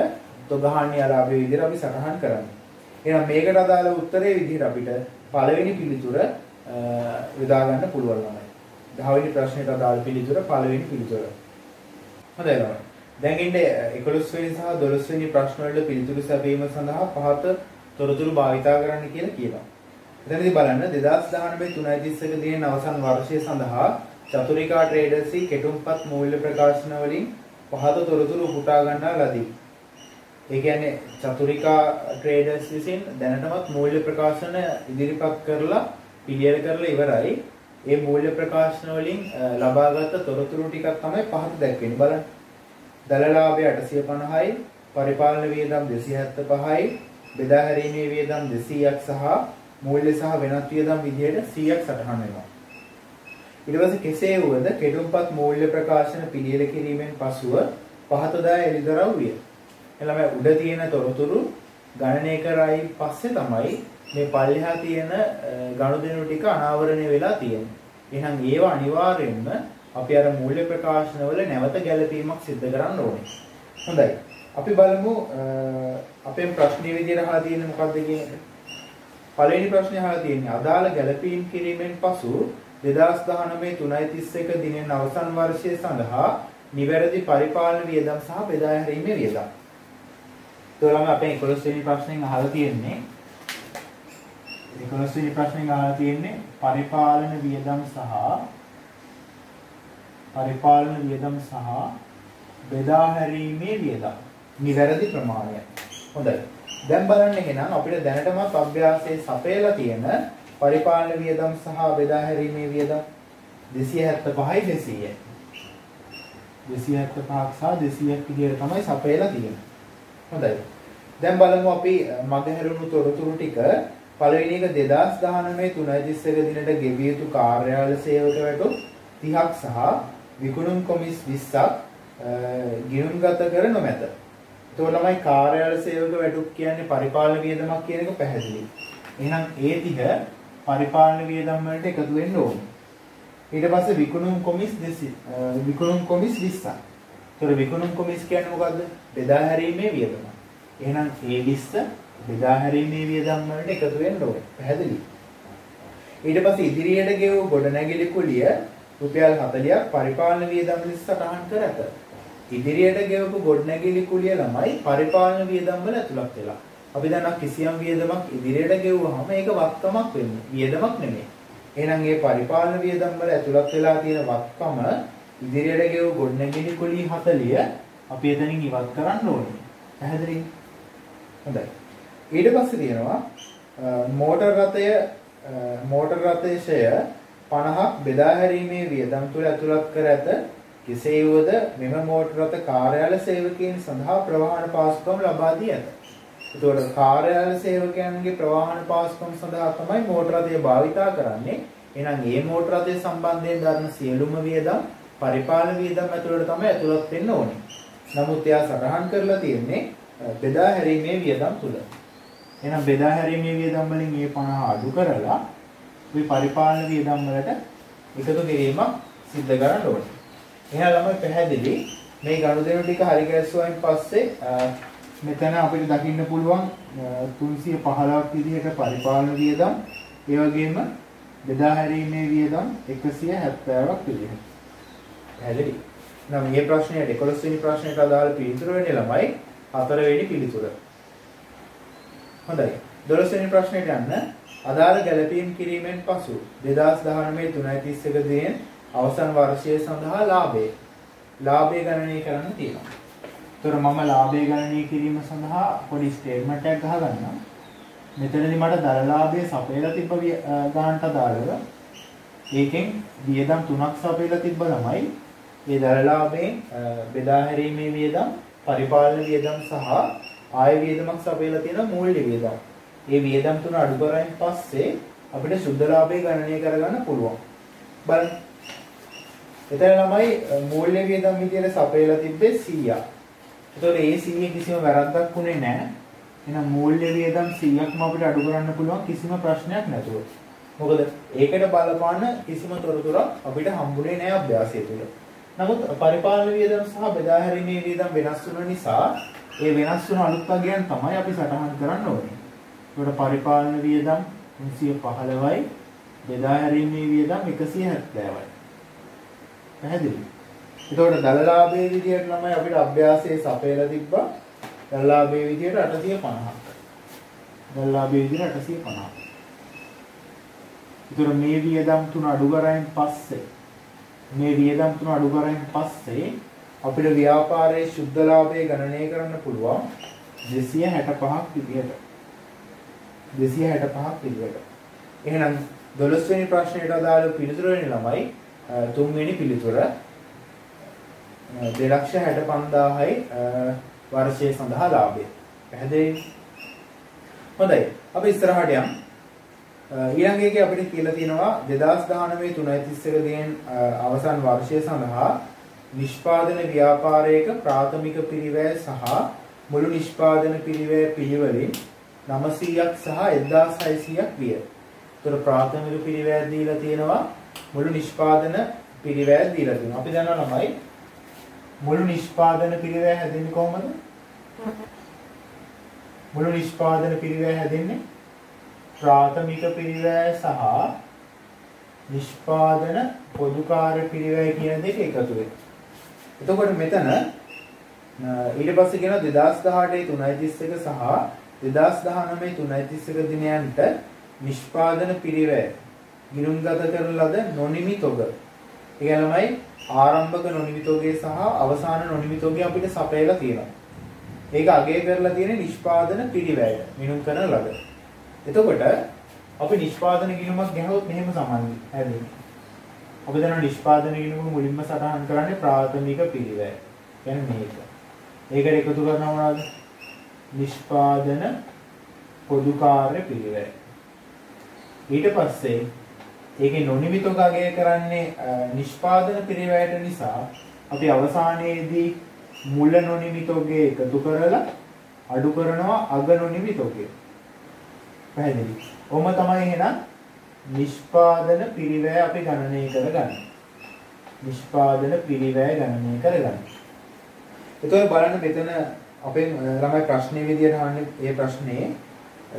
තොග හානි අලාභයේ විදිහට අපි සටහන් කරන්නේ. එහෙනම් මේකට අදාළ උත්තරේ විදිහට අපිට පළවෙනි පිළිතුර යොදා ගන්න පුළුවන් ළමයි. 10 වෙනි ප්‍රශ්නෙට අදාළ පිළිතුර පළවෙනි පිළිතුර. හොඳයි ළමයි. දැන් ඉන්නේ 11 වෙනි සහ 12 වෙනි ප්‍රශ්න වලට පිළිතුරු සැපීම සඳහා පහත තොරතුරු භාවිතා කරන්න කියලා කියනවා. එතනදී බලන්න 2019 3:31 දින අවසන් වර්ෂය සඳහා චතුරිකා ට්‍රේඩර්ස්හි කෙටුම්පත් මූල්‍ය ප්‍රකාශන වලින් පහත තොරතුරු උපුටා ගන්නා ලදී. ඒ කියන්නේ චතුරිකා ට්‍රේඩර්ස් විසින් දැනටමත් මූල්‍ය ප්‍රකාශන ඉදිරිපත් කරලා පිළියෙල කරලා ඉවරයි. ඒ මූල්‍ය ප්‍රකාශන වලින් ලබාගත් තොරතුරු ටිකක් තමයි පහත දැක්වෙන්නේ. බලන්න. දල ලාභය 850යි, පරිපාලන වියදම් 275යි, බෙදා හැරීමේ වියදම් 200ක් සහ මූල්‍ය සහ වෙනත් වියදම් විදිහට 100ක් සටහන් වෙනවා. ඊට පස්සේ කෙසේ වුවද කෙටුම්පත් මූල්‍ය ප්‍රකාශන පිළියෙල කිරීමෙන් පසුව පහතදා එළිදරව් විය. එළම උඩ තියෙන තොරතුරු ගණනය කරයි පස්සේ තමයි මේ පල්ලෙහා තියෙන ගනුදෙනු ටික අනාවරණය වෙලා තියෙන්නේ. එහෙනම් ඒව අනිවාර්යයෙන්ම අපි අර මූල්‍ය ප්‍රකාශන වල නැවත ගැලපීමක් සිදු කරන්න ඕනේ. හොඳයි. අපි බලමු අපේ ප්‍රශ්නේ විදිහට අහලා තියෙන්නේ මොකක්ද කියන එක. පළවෙනි ප්‍රශ්නේ අහලා තියෙන්නේ අදාළ ගැලපීම් කිරීමෙන් පසු 2019 3:31 දිනෙන් අවසන් වර්ෂය සඳහා නිවැරදි පරිපාලන වියදම් සහ බෙදා හැරීමේ වියදම්. ඒතරම් අපේ 11 වෙනි ප්‍රශ්نين අහලා තියෙන්නේ 11 වෙනි ප්‍රශ්නේ අහලා තියෙන්නේ පරිපාලන වියදම් සහ බෙදා හැරීමේ වියදම්. නිවැරදි ප්‍රමාණය. හොඳයි. දැන් බලන්න එහෙනම් අපිට දැනටමත් අභ්‍යාසයේ සපයලා තියෙන පරිපාලන වියදම් සහ බෙදා හැරීමේ වියදම් 275යි 200යි. 275ක් සහ 200ක් විදිහට තමයි සපයලා තියෙන්නේ. හොඳයි. දැන් බලමු අපි මගහැරුණු තොරතුරු ටික. පළවෙනි එක 2019 3.31 දිනට ගෙවිය යුතු කාර්යාල සේවක වැටුප් 30ක් සහ විකුණුම් කොමිස් 20ක් ගිණුම්ගත කර නොමැත. එතකොට ළමයි කාර්යාල සේවක වැටුප් කියන්නේ පරිපාලන වියදමක් කියන එක පැහැදිලි. එහෙනම් ඒ 30 පරිපාලන වියදම් වලට එකතු වෙන්න ඕනේ. ඊට පස්සේ විකුණුම් කොමිස් 20ක්. ඒතකොට විකුණුම් කොමිස් කියන්නේ මොකද්ද? බෙදා හැරීමේ වියදම. එහෙනම් ඒ 20 බෙදා හැරීමේ වියදම් වලට එකතු වෙන්න ඕනේ. පැහැදිලි. ඊට පස්සේ ඉදිරියට ගෙවූ ගොඩනැගිලි කුලිය රුපියල් 40ක් පරිපාලන වියදම් ලෙස සටහන් කර ඇත. ඉදිරියට ගෙවපු ගොඩනැගිලි කුලිය ළමයි පරිපාලන වියදම් වල ඇතුළත් වෙලා. අපි දන්නා කිසියම් වියදමක් ඉදිරියට ගෙවුවාම ඒක වත්කමක් වෙන්නේ. වියදමක් නෙමෙයි. එහෙනම් මේ පරිපාලන වියදම් වල ඇතුළත් වෙලා තියෙන වත්කම ඉදිරියට ගෙවූ ගොඩනැගිලි කුලිය 40 අපි එතනින් ඉවත් කරන්න ඕනේ. පැහැදිලිද? හොඳයි. ඊට පස්සේ තියෙනවා මෝටර රථයේ ෂය 50ක් බෙදා හැරීමේ වියදම් තුල ඇතුළත් කර ඇත. කෙසේ වුවද මෙම මෝටර රථ කාර්යාල සේවකයන් සඳහා ප්‍රවාහන පාසුකම් ලබා දී ඇත. ඒතකොට කාර්යාල සේවකයන්ගේ ප්‍රවාහන පාසුකම් සඳහා තමයි මෝටර රථය භාවිතා කරන්නේ. එහෙනම් මේ මෝටර රථය සම්බන්ධයෙන් දරන සියලුම වියදම් පරිපාලන වියදම් ඇතුළට තමයි ඇතුළත් වෙන්න ඕනේ. නමුත් එයා සටහන් කරලා තියෙන්නේ බෙදා හැරීමේ වියදම් තුල. එහෙනම් බෙදා හැරීමේ වියදම් වලින් මේ 50 අඩු කරලා අපි පරිපාලන වියදම් වලට එකතු කිරීමක් සිද්ධ කරන්න ඕනේ. එහෙනම් ළමයි පැහැදිලි මේ ගනුදෙනු ටික හරි ගැස්සුවායින් පස්සේ මෙතන අපිට දකින්න පුළුවන් 315ක් විදිහට පරිපාලන වියදම් ඒ වගේම බෙදා හැරීමේ වියදම් 170ක් විදිහට. පැහැදිලි. නම් මේ ප්‍රශ්නයට 11 වෙනි ප්‍රශ්නයට අදාළ පිළිතුර වෙන්නේ ළමයි 4 වෙනි පිළිතුර. හොඳයි. 12 වෙනි ප්‍රශ්නයට යන්න. අදාළ ගැළපීම් කිරීමෙන් පසු 2019 3.31 දින අවසන් වර්ෂය සඳහා ලාභය ගණනය කරන්න තියෙනවා. ඒතර මම ලාභය ගණනය කිරීම සඳහා පොඩි ස්ටේට්මන්ට් එකක් ගහගන්නම්. මෙතනදී මට දර ලාභය සපයලා තිබ්බ ගානට අදාළව ඒකෙන් වියදම් 3ක් සපයලා තිබ්බ ළමයි ඒ දර ලාභයෙන් බෙදා හැරීමේ වියදම් පරිපාලන වියදම් සහ ආය වියදමක් සපයලා තියෙන මූල්‍ය වියදම්. මේ වියදම් තුන අඩු කරායින් පස්සේ අපිට සුද්ධ ලාභය ගණනය කරගන්න පුළුවන්. බලන්න. එතන ළමයි මූල්‍ය වියදම් විදියට සපයලා තිබ්බේ 100ක්. ඒතකොට ඒ 100 කිසිම වැරද්දක් උනේ නැහැ. එහෙනම් මූල්‍ය වියදම් 100ක්ම අපිට අඩු කරන්න පුළුවන් කිසිම ප්‍රශ්නයක් නැතුව. මොකද ඒකට බලපාන කිසිම තොරතුරක් අපිට හම්බුනේ නැහැ අභ්‍යාසය තුළ. නමුත් පරිපාලන වියදම් සහ බෙදා හැරීමේ වියදම් වෙනස් වුණ නිසා ඒ වෙනස් වුණ අලුත් වගයන් තමයි අපි සටහන් කරන්න ඕනේ. ඒකට පරිපාලන වියදම් 315යි බෙදා හැරීමේ වියදම් 170යි. පැහැදිලි? ඒතකොට දල ලාභයේ විදියට ළමයි අපිට අභ්‍යාසයේ සපයලා තිබ්බා. දල ලාභයේ විදියට 850ක්. දල ලාභයේ විදියට 850ක්. ඒතර මේ වියදම් තුන අඩු කරායින් පස්සේ අපිට ව්‍යාපාරයේ සුද්ධ ලාභය ගණනය කරන්න පුළුවන් 265ක් විදියට. 265ක් විදියට. එහෙනම් 12 වෙනි ප්‍රශ්නයට අදාළ පිළිතුර වෙන ළමයි 3 වෙනි පිළිතුර 2,65,000යි වර්ෂය සඳහා ලාභය. පැහැදිලිද? හොඳයි. අපි ඉස්සරහට යමු. ඊළඟ එකේ අපිට කියලා තියෙනවා 2019 3.31 දින අවසන් වර්ෂය සඳහා නිෂ්පාදන ව්‍යාපාරයක ප්‍රාථමික පිරිවැය සහ මුළු නිෂ්පාදන පිරිවැය පිළිවෙලින් 900ක් සහ 1600ක් විය. ඒතර ප්‍රාථමික පිරිවැය දීලා තියෙනවා මුළු නිෂ්පාදන පිරිවැය දීලා තියෙනවා. අපි දන්නවා ළමයි මුළු නිෂ්පාදන පිරිවැය හැදෙන්නේ කොහොමද? මුළු නිෂ්පාදන පිරිවැය හැදෙන්නේ ප්‍රාථමික පිරිවැය සහ නිෂ්පාදන පොදුකාර්ය පිරිවැය කියන දෙක එකතු වෙයි. එතකොට මෙතන ඊට පස්සේ කියනවා 2018 3.31 සහ 2019 3.31 දිනයන්ට නිෂ්පාදන පිරිවැය ගිණුම්ගත කරන ලද නොනිමි තොග. ඒ කියලාමයි ආරම්භක නොනිමි තොගේ සහ අවසාන නොනිමි තොගේ අපිට සපයලා තියෙනවා. ඒක අගය කරලා තියෙන නිෂ්පාදන පිරිවැය ගිණුම් කරන ලද. එතකොට අපි නිෂ්පාදන ගිණුමක් ගහුවොත් මෙහෙම සමන්නේ හැදෙන්නේ. අපි දන්නවා නිෂ්පාදන ගිණුම මුලින්ම සටහන් කරන්නේ ප්‍රාථමික පිරිවැය. කියන්නේ මේක. ඒකට එකතු කරනවා මොනවද? නිෂ්පාදන පොදු කාර්ය පිරිවැය. ඊට පස්සේ ඒකේ නොනිමිත ගගය කරන්නේ නිෂ්පාදන පිරිවැයට නිසා අපි අවසානයේදී මුල නොනිමිතෝගේ එකතු කරලා අඩු කරනවා අග නොනිමිතෝගේ. පැහැදිලි. ඔහොම තමයි එහෙනම් නිෂ්පාදන පිරිවැය අපි ගණනය කරගන්නේ. නිෂ්පාදන පිරිවැය ගණනය කරගන්නේ. එතකොට බලන්න මෙතන අපේ ළමයි ප්‍රශ්නේ විදියට අහන්නේ මේ ප්‍රශ්නේ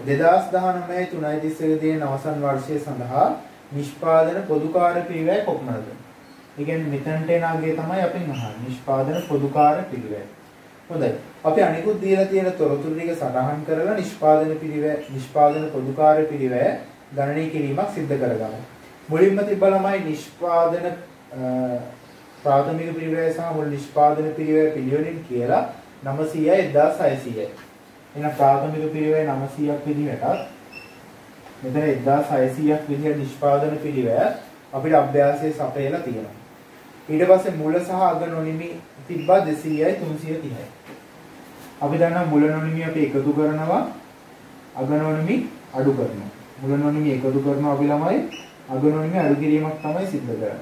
2019 3.31 තියෙන අවසන් වර්ෂය සඳහා නිෂ්පාදන පොදු කාර්ය පිරිවැය කොපමණද? ඒ කියන්නේ මෙතනට එන අගය තමයි අපි අහන්නේ. නිෂ්පාදන පොදු කාර්ය පිරිවැය. හොඳයි. අපි අනිකුත් දීලා තියෙන තොරතුරු ටික සටහන් කරලා නිෂ්පාදන පොදු කාර්ය පිරිවැය ගණනය කිරීමක් සිදු කරගමු. මුලින්ම තිබ්බ ළමයි නිෂ්පාදන ප්‍රාථමික පිරිවැය සහ මුල් නිෂ්පාදන පිරිවැය පිළිවෙලින් කියලා 900යි 1600යි. එහෙනම් ප්‍රාථමික පිරිවැය 900ක් විදිහටත් මෙතන 1600ක් විදිහට නිෂ්පාදන පිරිවැය අපිට අභ්‍යාසයේ සපයලා තියෙනවා. ඊට පස්සේ මුල සහ අග නොනිමි තිබ්බා 200යි 330යි. අපි දන්නවා මුල නොනිමි අපි එකතු කරනවා අග නොනිමි අඩු කරනවා. මුල නොනිමි එකතු කරනවා අපි ළමයි අග නොනිමි අඩු කිරීමක් තමයි සිද්ධ කරන්නේ.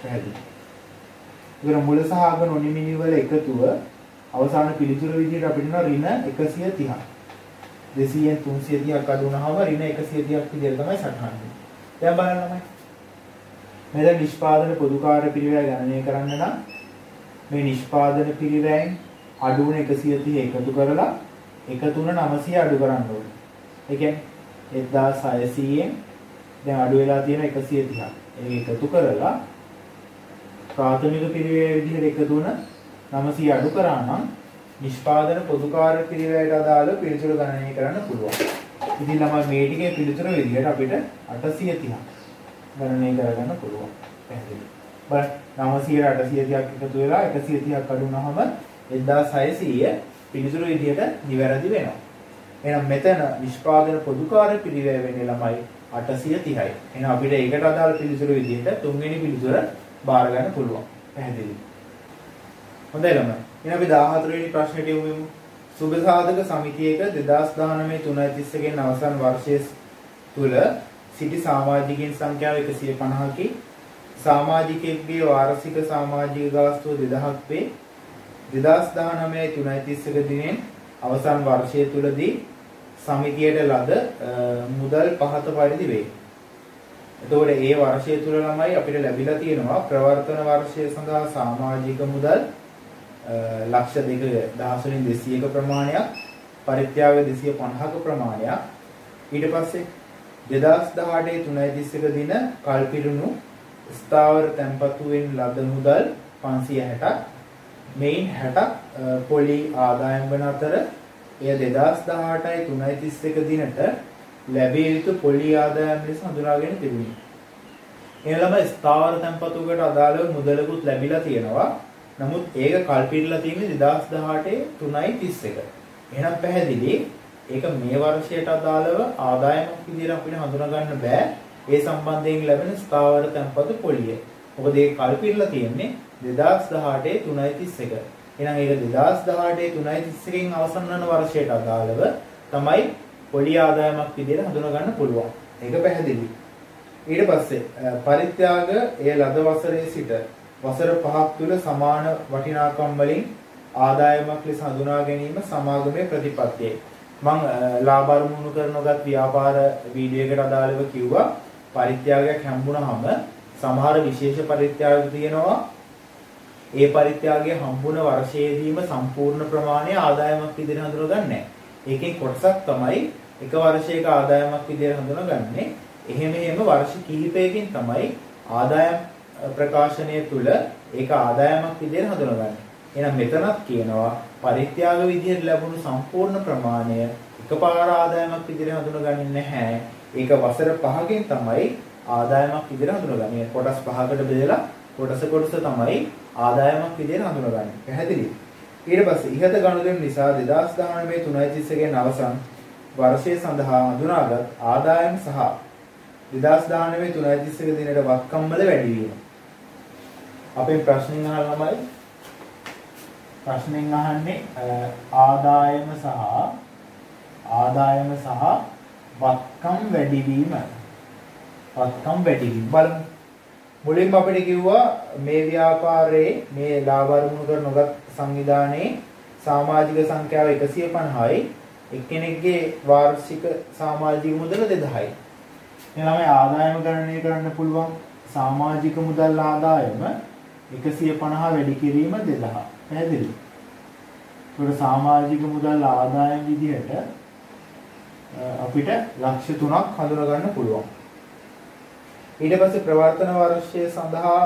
පැහැදිලි. ඒතර මුල සහ අග නොනිමි වල එකතුව අවසාන පිළිතුර විදිහට අපිට න ඍණ 130ක්. 200න් 330ක් අඩු වුණාම ඍණ 130ක් විදිහට තමයි සටහන් වෙන්නේ. දැන් බලන්න ළමයි. මෙතන නිෂ්පාදන පොදු කාර්ය පිරිවැය ගණනය කරන්න නම් මේ නිෂ්පාදන පිරිවැයෙන් අඩු වුණ 130 එකතු කරලා එකතු වුණ 900 අඩු කරන්න ඕනේ. ඒ කියන්නේ 1600න් දැන් අඩු වෙලා තියෙන 130ක්. ඒක එකතු කරලා ප්‍රාථමික පිරිවැය විදිහට එකතු වුණ 900 අඩු කරා නම් නිෂ්පාදන පොදු කාර්ය පිරිවැයට අදාළ පිළිතුර ගණනය කරන්න පුළුවන්. ඉතින් ළමයි මේ ටිකේ පිළිතුර විදිහට අපිට 830ක් ගණනය කරගන්න පුළුවන්. පැහැදිලි. බලන්න 900ට 830ක් එකතු වෙලා 130ක් අඩු වුණාම 1600 පිළිතුර විදිහට නිවැරදි වෙනවා. එහෙනම් මෙතන නිෂ්පාදන පොදු කාර්ය පිරිවැය වෙන්නේ ළමයි 830යි. එහෙනම් අපිට ඒකට අදාළ පිළිතුර විදිහට තුන්වෙනි පිළිතුර බාර ගන්න පුළුවන්. පැහැදිලි. හොඳයි ළමයි. එහෙනම් අපි 14 වෙනි ප්‍රශ්නෙට යමු. සුබ සාධක සමිතියක 2019 3.31 ගෙන් අවසන් වර්ෂයේ තුල සිටි සමාජිකයන් සංඛ්‍යාව 150කි. සමාජිකයෙකුගේ වාර්ෂික සමාජික ගාස්තුව 2000ක් වේ. 2019 3.31 දිනෙන් අවසන් වර්ෂය තුලදී සමිතියට ලද මුදල් පහත පරිදි වේ. එතකොට ඒ වර්ෂය තුල ළමයි අපිට ලැබිලා තියෙනවා ප්‍රවර්තන වර්ෂය සඳහා සමාජික මුදල් ලක්ෂ 2,200ක ප්‍රමාණයක්, පරිත්‍යාග 250ක ප්‍රමාණයක්. ඊට පස්සේ 2018 3.31 දින කල්පිරුණු ස්ථාවර තැන්පතුවෙන් ලද මුදල් 560ක්. මේන් 60ක් පොලි ආදායම් වන අතර එය 2018 3.31 දිනට ලැබිය යුතු පොලි ආදායම් ලෙස හඳුනාගෙන තිබුණි. එනලම ස්ථාවර තැන්පතුවකට අදාළව මුදලකුත් ලැබිලා තියෙනවා. නමුත් ඒක කල්පිරලා තියෙන්නේ 2018 3.31. එහෙනම් පැහැදිලි ඒක මේ වර්ෂයට අදාළව ආදායමක් විදිහට අපිට හඳුනා ගන්න බෑ. ඒ සම්බන්ධයෙන් ලැබෙන ස්ථාවර තැන්පතු පොලිය. මොකද ඒක කල්පිරලා තියෙන්නේ 2018 3.31. එහෙනම් ඒක 2018 3.31 අවසන් වන වර්ෂයට අදාළව තමයි පොලි ආදායමක් විදිහට හඳුනා ගන්න පුළුවන්. ඒක පැහැදිලි. ඊට පස්සේ පරිත්‍යාග ඒ ලද වසරේ සිට වසර 5ක් තුල සමාන වටිනාකම් වලින් ආදායමක් ලෙස හඳුනා ගැනීම සමාගමේ ප්‍රතිපත්තියයි. මම ලාභ අරමුණු කරනගත් ව්‍යාපාර වීඩියෝ එකට අදාළව කිව්වා පරිත්‍යාගයක් හම්බුනහම සමහර විශේෂ පරිත්‍යාග තියෙනවා. ඒ පරිත්‍යාගය හම්බුන වර්ෂයේදීම සම්පූර්ණ ප්‍රමාණය ආදායමක් විදිහට හඳුනගන්නේ. ඒකේ කොටසක් තමයි එක වර්ෂයක ආදායමක් විදිහට හඳුනගන්නේ. එහෙම වර්ෂ කිහිපයකින් තමයි ආදායම් ප්‍රකාශනය තුල ඒක ආදායමක් විදිහට හඳුනගන්නේ. එහෙනම් මෙතනත් කියනවා පරිත්‍යාග විදිහට ලැබුණු සම්පූර්ණ ප්‍රමාණය එකපාර ආදායමක් විදිහට හඳුනගන්නේ නැහැ. ඒක වසර 5කින් තමයි ආදායමක් විදිහට හඳුනගන්නේ. කොටස් 5කට බෙදලා කොටස තමයි ආදායමක් විදිහට හඳුනගන්නේ. පැහැදිලිද? ඊට පස්සේ ඉහත ගනුදෙනු නිසා 2019 3.31 ගෙන් අවසන් වර්ෂය සඳහා හඳුනාගත් ආදායම සහ 2019 3.31 දිනට වත්කම් වල වැඩිවීම. අපේ ප්‍රශ්نين අහන්නමයි ප්‍රශ්نين අහන්නේ ආදායම සහ වත්කම් වැඩිවීම. වත්කම් වැඩිවීම බලමු. මුලින්ම අපිට කිව්වා මේ ව්‍යාපාරයේ මේ ලාභ අරමුණු කර නොගත් සංවිධානයේ සමාජික සංඛ්‍යාව 150යි. එක්කෙනෙක්ගේ වාර්ෂික සමාජික මුදල 2000යි. එනනම් ආදායම ගණනය කරන්න පුළුවන් සමාජික මුදල් ආදායම 150 වැඩි කිරීම 2000. පැහැදිලිද? ඒකට සමාජික මුදල් ආදායම විදිහට අපිට ලක්ෂ 3ක් හඳුනා ගන්න පුළුවන්. ඊට පස්සේ ප්‍රවර්තන වර්ෂය සඳහා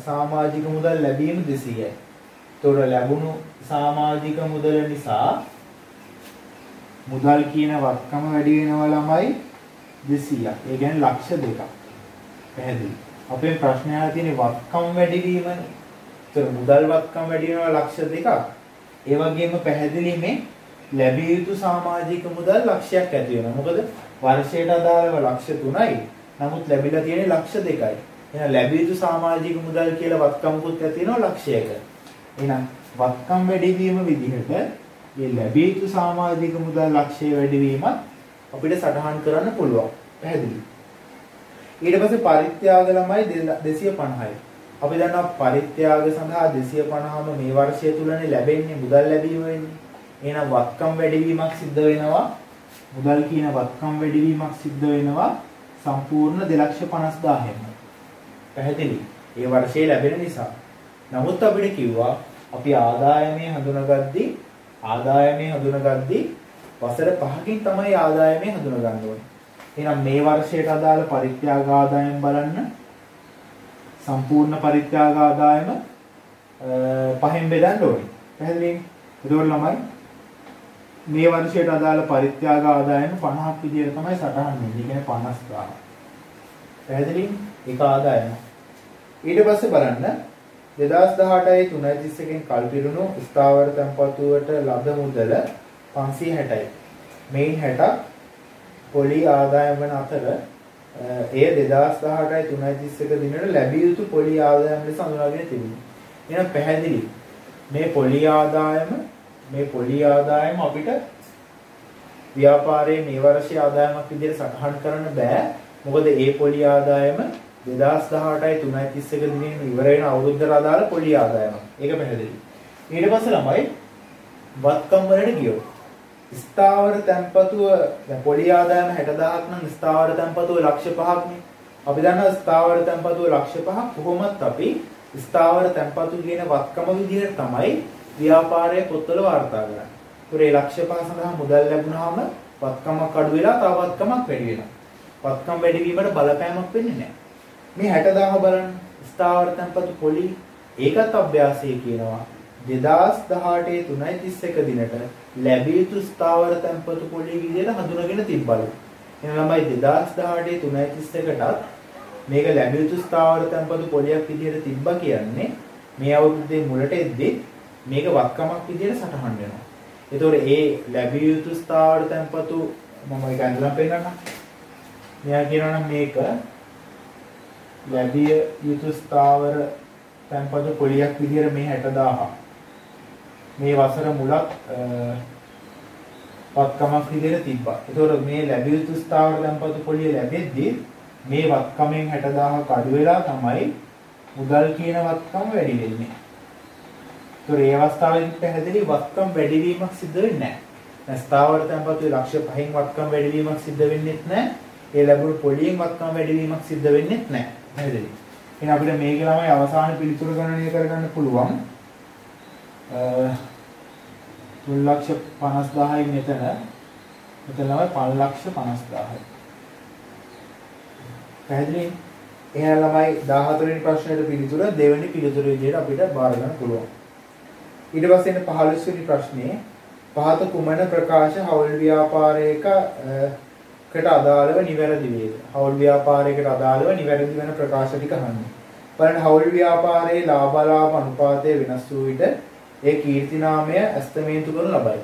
සමාජික මුදල් ලැබීම 200යි. ඒතොර ලැබුණු සමාජික මුදල නිසා මුදල් කියන වත්කම වැඩි වෙනවා ළමයි 200ක්. ඒ කියන්නේ ලක්ෂ 2ක්. පැහැදිලි. අපේ ප්‍රශ්නය තියෙන්නේ වත්කම් වැඩි වීමනේ. ඒතොර මුදල් වත්කම් වැඩි වෙනවා ලක්ෂ 2ක්. ඒ වගේම පැහැදිලි මේ ලැබිය යුතු සමාජික මුදල් ලක්ෂයක් ඇති වෙනවා. මොකද වර්ෂයට අදාළව ලක්ෂ 3යි. නමුත් ලැබිලා තියෙන්නේ ලක්ෂ 2යි. එහෙනම් ලැබිය යුතු සමාජික මුදල් කියලා වත්කමකුත් ඇති වෙනවා ලක්ෂයක. එහෙනම් වත්කම් වැඩිවීම විදිහට මේ ලැබිය යුතු සමාජික මුදල් ලක්ෂය වැඩිවීමත් අපිට සටහන් කරන්න පුළුවන්. පැහැදිලි. ඊට පස්සේ පරිත්‍යාග ළමයි 250යි. අපි දන්නවා පරිත්‍යාග සඳහා 250ම මේ වර්ෂය තුලනේ ලැබෙන්නේ මුදල් ලැබීම වෙන්නේ. එහෙනම් වත්කම් වැඩිවීමක් සිද්ධ වෙනවා. මුදල් කියන වත්කම් වැඩිවීමක් සිද්ධ වෙනවා සම්පූර්ණ 2,50,000ෙම. පැහැදිලි. ඒ වර්ෂයේ ලැබෙන නිසා. නමුත් අපිට කිව්වා අපි ආදායමේ හඳුනගද්දී වසර 5කින් තමයි ආදායමේ හඳුනගන්න ඕනේ. එහෙනම් මේ වර්ෂයට අදාළ පරිත්‍යාග ආදායම බලන්න. සම්පූර්ණ පරිත්‍යාග ආදායම 5න් බෙදන්න ඕනේ. පැහැදිලිද? ඒකවල ළමයි මේ වර්ෂයට අදාළ පරිත්‍යාග ආදායම 50ක් විදියට තමයි සටහන් වෙන්නේ. ඒ කියන්නේ 50,000. පැහැදිලිද? ඒක ආදායම. ඊට පස්සේ බලන්න 2018යි 3.31 කල් පිරුණු ස්ථාවර තැන්පතුවට ලද මුදල 560යි. මේ 60ක් පොලි ආදායම වන අතර එය 2018යි 3.31 දිනට ලැබිය යුතු පොලි ආදායම ලෙස හඳුනාගෙන තිබුණා. එහෙනම් පැහැදිලි මේ පොලි ආදායම අපිට ව්‍යාපාරයේ මේ වර්ෂයේ ආදායමක් විදිහට සටහන් කරන්න බෑ. මොකද ඒ පොලි ආදායම 2018යි 3.31 දිනෙන් ඉවර වෙන අවුරුද්දට අදාළ පොලි ආදායමක්. ඒක පැහැදිලි. ඊට පස්සේ ළමයි වත්කම් වලට ගියෝ. ස්ථාවර තැන්පතුව දැන් පොලි ආදායම 60000ක් නම් ස්ථාවර තැන්පතුව ලක්ෂ 5ක්නේ. අපි දන්නවා ස්ථාවර තැන්පතුව ලක්ෂ 5ක් කොහොමත් අපි ස්ථාවර තැන්පතු කියන වත්කම විදිහට තමයි ව්‍යාපාරයේ පොත්වල වාර්තා කරන්නේ. ඒතොර ඒ ලක්ෂ 5 සඳහා මුදල් ලැබුණාම වත්කමක් අඩු වෙලා තව වත්කමක් වැඩි වෙනවා. වත්කම් වැඩි වීමට බලපෑමක් වෙන්නේ නැහැ. මේ 60000 බලන්න ස්ථාවර තැන්පතු පොලි ඒකත් අභ්‍යාසයේ කියනවා 2018 3.31 දිනට ලැබිය යුතු ස්ථාවර තැන්පතු පොලි විදිහට හඳුනගෙන තිබ්බලු. එහෙනම් ළමයි 2018 3.31ටත් මේක ලැබිය යුතු ස්ථාවර තැන්පතු පොලියක් විදිහට තිබ්බා කියන්නේ මේ අවුරුද්දේ මුලට එද්දී මේක වත්කමක් විදිහට සටහන් වෙනවා. ඒතකොට ඒ ලැබිය යුතු ස්ථාවර තැන්පතු මම ඒක අඳුරන් පෙන්නන්නම්. මෙයා කියනවා නම් මේක ලැබිය යුතු ස්ථාවර තැන්පතු පොලියක් විදිහට මේ 60000 මේ වසර මුලක් වත්කමක් විදිහට තිබ්බා. ඒතකොට මේ ලැබිය යුතු ස්ථාවර තැන්පතු පොලිය ලැබෙද්දී මේ වත්කමෙන් 60000ක් අඩු වෙලා තමයි මුදල් කියන වත්කම වැඩි වෙන්නේ. ඒතකොට මේ අවස්ථාවේදී පැහැදිලි වත්කම් වැඩිවීමක් සිද්ධ වෙන්නේ නැහැ. දැන් ස්ථාවර තැන්පතුවේ ලක්ෂ 5න් වත්කම් වැඩිවීමක් සිද්ධ වෙන්නේත් නැහැ. ඒ ලැබුණු පොලියෙන් වත්කම් වැඩිවීමක් සිද්ධ වෙන්නේත් නැහැ. පැහැදිලි. එහෙනම් අපිට මේක ළමයි අවසාන පිළිතුර ගණනය කරගන්න පුළුවන්. 3,50,000යි මෙතන ළමයි 5,50,000යි. පැහැදිලි? එහෙනම් ළමයි 14 වෙනි ප්‍රශ්නෙට පිළිතුර දෙවෙනි පිළිතුර විදිහට අපිට බාර ගන්න පුළුවන්. ඊට පස්සේ එන 15 වෙනි ප්‍රශ්නේ පහත කුමන ප්‍රකාශ හවුල් ව්‍යාපාරයක කට අදාළව නිවැරදි වේද? හවුල් ව්‍යාපාරයකට අදාළව නිවැරදි වෙන ප්‍රකාශ ටික අහන්නේ. බලන්න හවුල් ව්‍යාපාරයේ ලාභ අනුපාතය වෙනස් වූ විට ඒ කීර්ති නාමය ඇස්තමේන්තු කරනු ලබයි.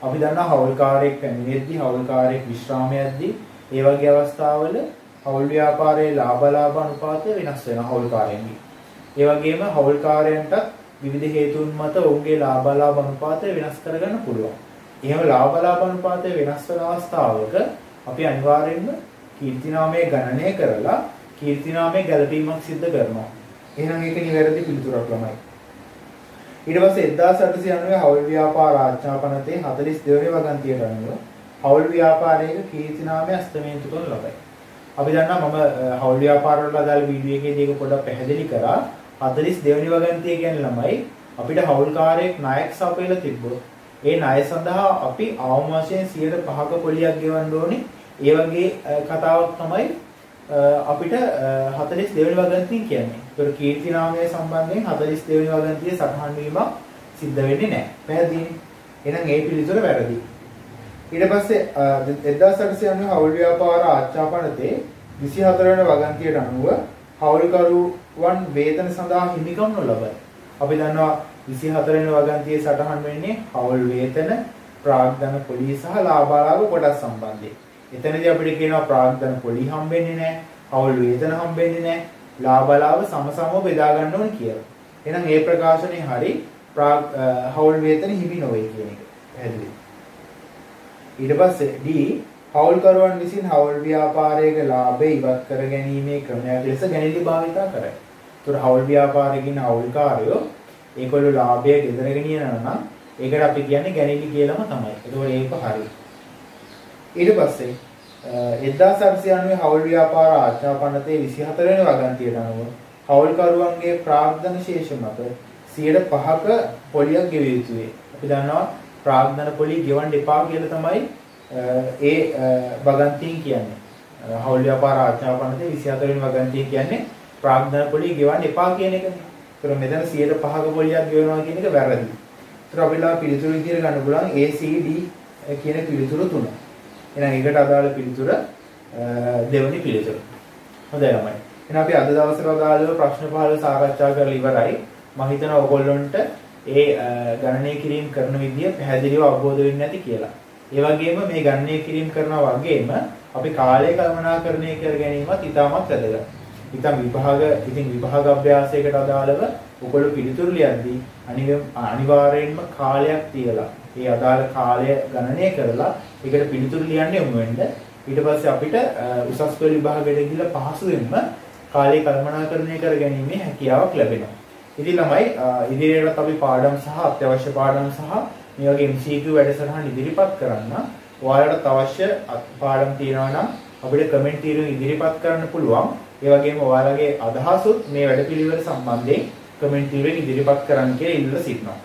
අපි දන්නා හවුල්කාරයෙක් පැමිණෙද්දී හවුල්කාරයෙක් විශ්‍රාමයේදී ඒ වගේ අවස්ථාවල හවුල් ව්‍යාපාරයේ ලාභ අනුපාතය වෙනස් වෙනවා හවුල්කාරයන්ගේ. ඒ වගේම හවුල්කාරයන්ට විවිධ හේතුන් මත ඔවුන්ගේ ලාභ අනුපාතය වෙනස් කරගන්න පුළුවන්. එහෙම ලාභ අනුපාතය වෙනස් වෙන අවස්ථාවක අපි අනිවාර්යයෙන්ම කීර්තිනාමය ගණනය කරලා කීර්තිනාමයේ ගැළපීමක් සිදු කරනවා. එහෙනම් ඒක නිවැරදි පිළිතුරක් ළමයි. ඊට පස්සේ 1890 හවුල් ව්‍යාපාර ආඥාපනතේ 42 වෙනි වගන්තියට අනුව හවුල් ව්‍යාපාරයක කීර්තිනාමය අස්තමේන්තු කරනු ලබයි. අපි දන්නා මම හවුල් ව්‍යාපාර වල අදාළ වීඩියෝ එකේදී ඒක පොඩ්ඩක් පැහැදිලි කරා. 42 වෙනි වගන්තිය කියන්නේ ළමයි අපිට හවුල්කාරයෙක් ණයක් සපයලා තිබ්බොත් ඒ ණය සඳහා අපි අවම වශයෙන් 105ක පොලියක් ගෙවන්න ඕනේ. ඒ වගේ කතාවක් තමයි අපිට 42 වෙනි වගන්තිය කියන්නේ. ඒතර කීර්තිනාමය සම්බන්ධයෙන් 42 වෙනි වගන්තිය සටහන් වීමක් සිද්ධ වෙන්නේ නැහැ. පැහැදිලිනේ? එහෙනම් ඒ පිළිතුර වැරදි. ඊට පස්සේ 1890 හවුල් ව්‍යාපාර ආච්ඡාපනතේ 24 වෙනි වගන්තියට අනුව හවුල්කරුවන් වේතන සඳහා හිමිකම් නොලබයි. අපි දන්නවා 24 වෙනි වගන්තියේ සටහන් වෙන්නේ හවුල් වේතන, ප්‍රාග්ධන පොලි සහ ලාභාලාභ කොටස් සම්බන්ධයෙන්. එතනදී අපිට කියනවා ප්‍රාග්ධන පොලි හම්බෙන්නේ නැහැ, හවුල් වේතන හම්බෙන්නේ නැහැ, ලාභාලාභ සමසමව බෙදා ගන්න ඕනේ කියලා. එහෙනම් මේ ප්‍රකාශනයේ හරි හවුල් වේතන හිමි නොවේ කියන එක. පැහැදිලි. ඊට පස්සේ D හවුල්කරුවන් විසින් හවුල් ව්‍යාපාරයක ලාභය ඉවත් කර ගැනීමේ ක්‍රමයක් ලෙස ගැනීම භාවිතා කරයි. ඒතර හවුල් ව්‍යාපාරයකින් හවුල්කාරයෝ ඒගොල්ලෝ ලාභය ගෙදර ගෙනියනවා නම් ඒකට අපි කියන්නේ ගැනීම කියලාම තමයි. ඒකෝර ඒක හරි. ඊට පස්සේ 1890 හවුල් ව්‍යාපාර ආඥාපනතේ 24 වෙනි වගන්තියට අනුව හවුල්කරුවන්ගේ ප්‍රාග්ධන ශේෂ මත 5%ක පොලියක් ගෙවිය යුතුයි. අපි දන්නවා ප්‍රාග්ධන පොලිය ගෙවන්න එපා කියලා තමයි ඒ වගන්තියෙන් කියන්නේ. හවුල් ව්‍යාපාර ආඥාපනතේ 24 වෙනි වගන්තිය කියන්නේ ප්‍රාග්ධන පොලිය ගෙවන්න එපා කියන එකනේ. ඒතර මෙතන 5%ක පොලියක් ගෙවනවා කියන එක වැරදි. ඒතර අපිලා පිළිතුරු විදිහට ගන්න පුළුවන් ACD කියන පිළිතුරු තුන. එහෙනම් ඒකට අදාළ පිළිතුර දෙවෙනි පිළිතුර. හොඳයි ළමයි. එහෙනම් අපි අද දවසේ අදාළව ප්‍රශ්න 15 සාකච්ඡා කරලා ඉවරයි. මම හිතනවා ඔයගොල්ලන්ට ඒ ගණනය කිරීම කරන විදිය පැහැදිලිව අවබෝධ වෙන්නේ නැති කියලා. ඒ වගේම මේ ගණනය කිරීම කරනවා වගේම අපි කාලය කළමනාකරණය කර ගැනීමත් ඉතාමත් වැදගත්. ඉතින් විභාග අභ්‍යාසයකට අදාළව ඔයගොල්ලෝ පිළිතුරු ලියද්දී අනිවාර්යයෙන්ම කාලයක් තියලා ඒ අදාළ කාලය ගණනය කරලා ඒකට පිළිතුරු ලියන්න යොමු වෙන්න. ඊට පස්සේ අපිට උසස් පෙළ විභාගයට ගිහිල්ලා පහසුවෙන්ම කාලය කළමනාකරණය කර ගැනීමේ හැකියාවක් ලැබෙනවා. ඉතින් ළමයි ඉදිරියටත් අපි පාඩම් සහ අත්‍යවශ්‍ය පාඩම් සහ මේ වගේ MCQ වැඩසටහන් ඉදිරිපත් කරන්න. ඔයාලට අවශ්‍ය පාඩම් තියෙනවා නම් අපිට කමෙන්ට් తీරුවෙන් ඉදිරිපත් කරන්න පුළුවන්. ඒ වගේම ඔයාලගේ අදහසුත් මේ වැඩපිළිවෙල සම්බන්ධයෙන් කමෙන්ට් తీරුවෙන් ඉදිරිපත් කරන්න කියලා ඉල්ලලා සිටිනවා.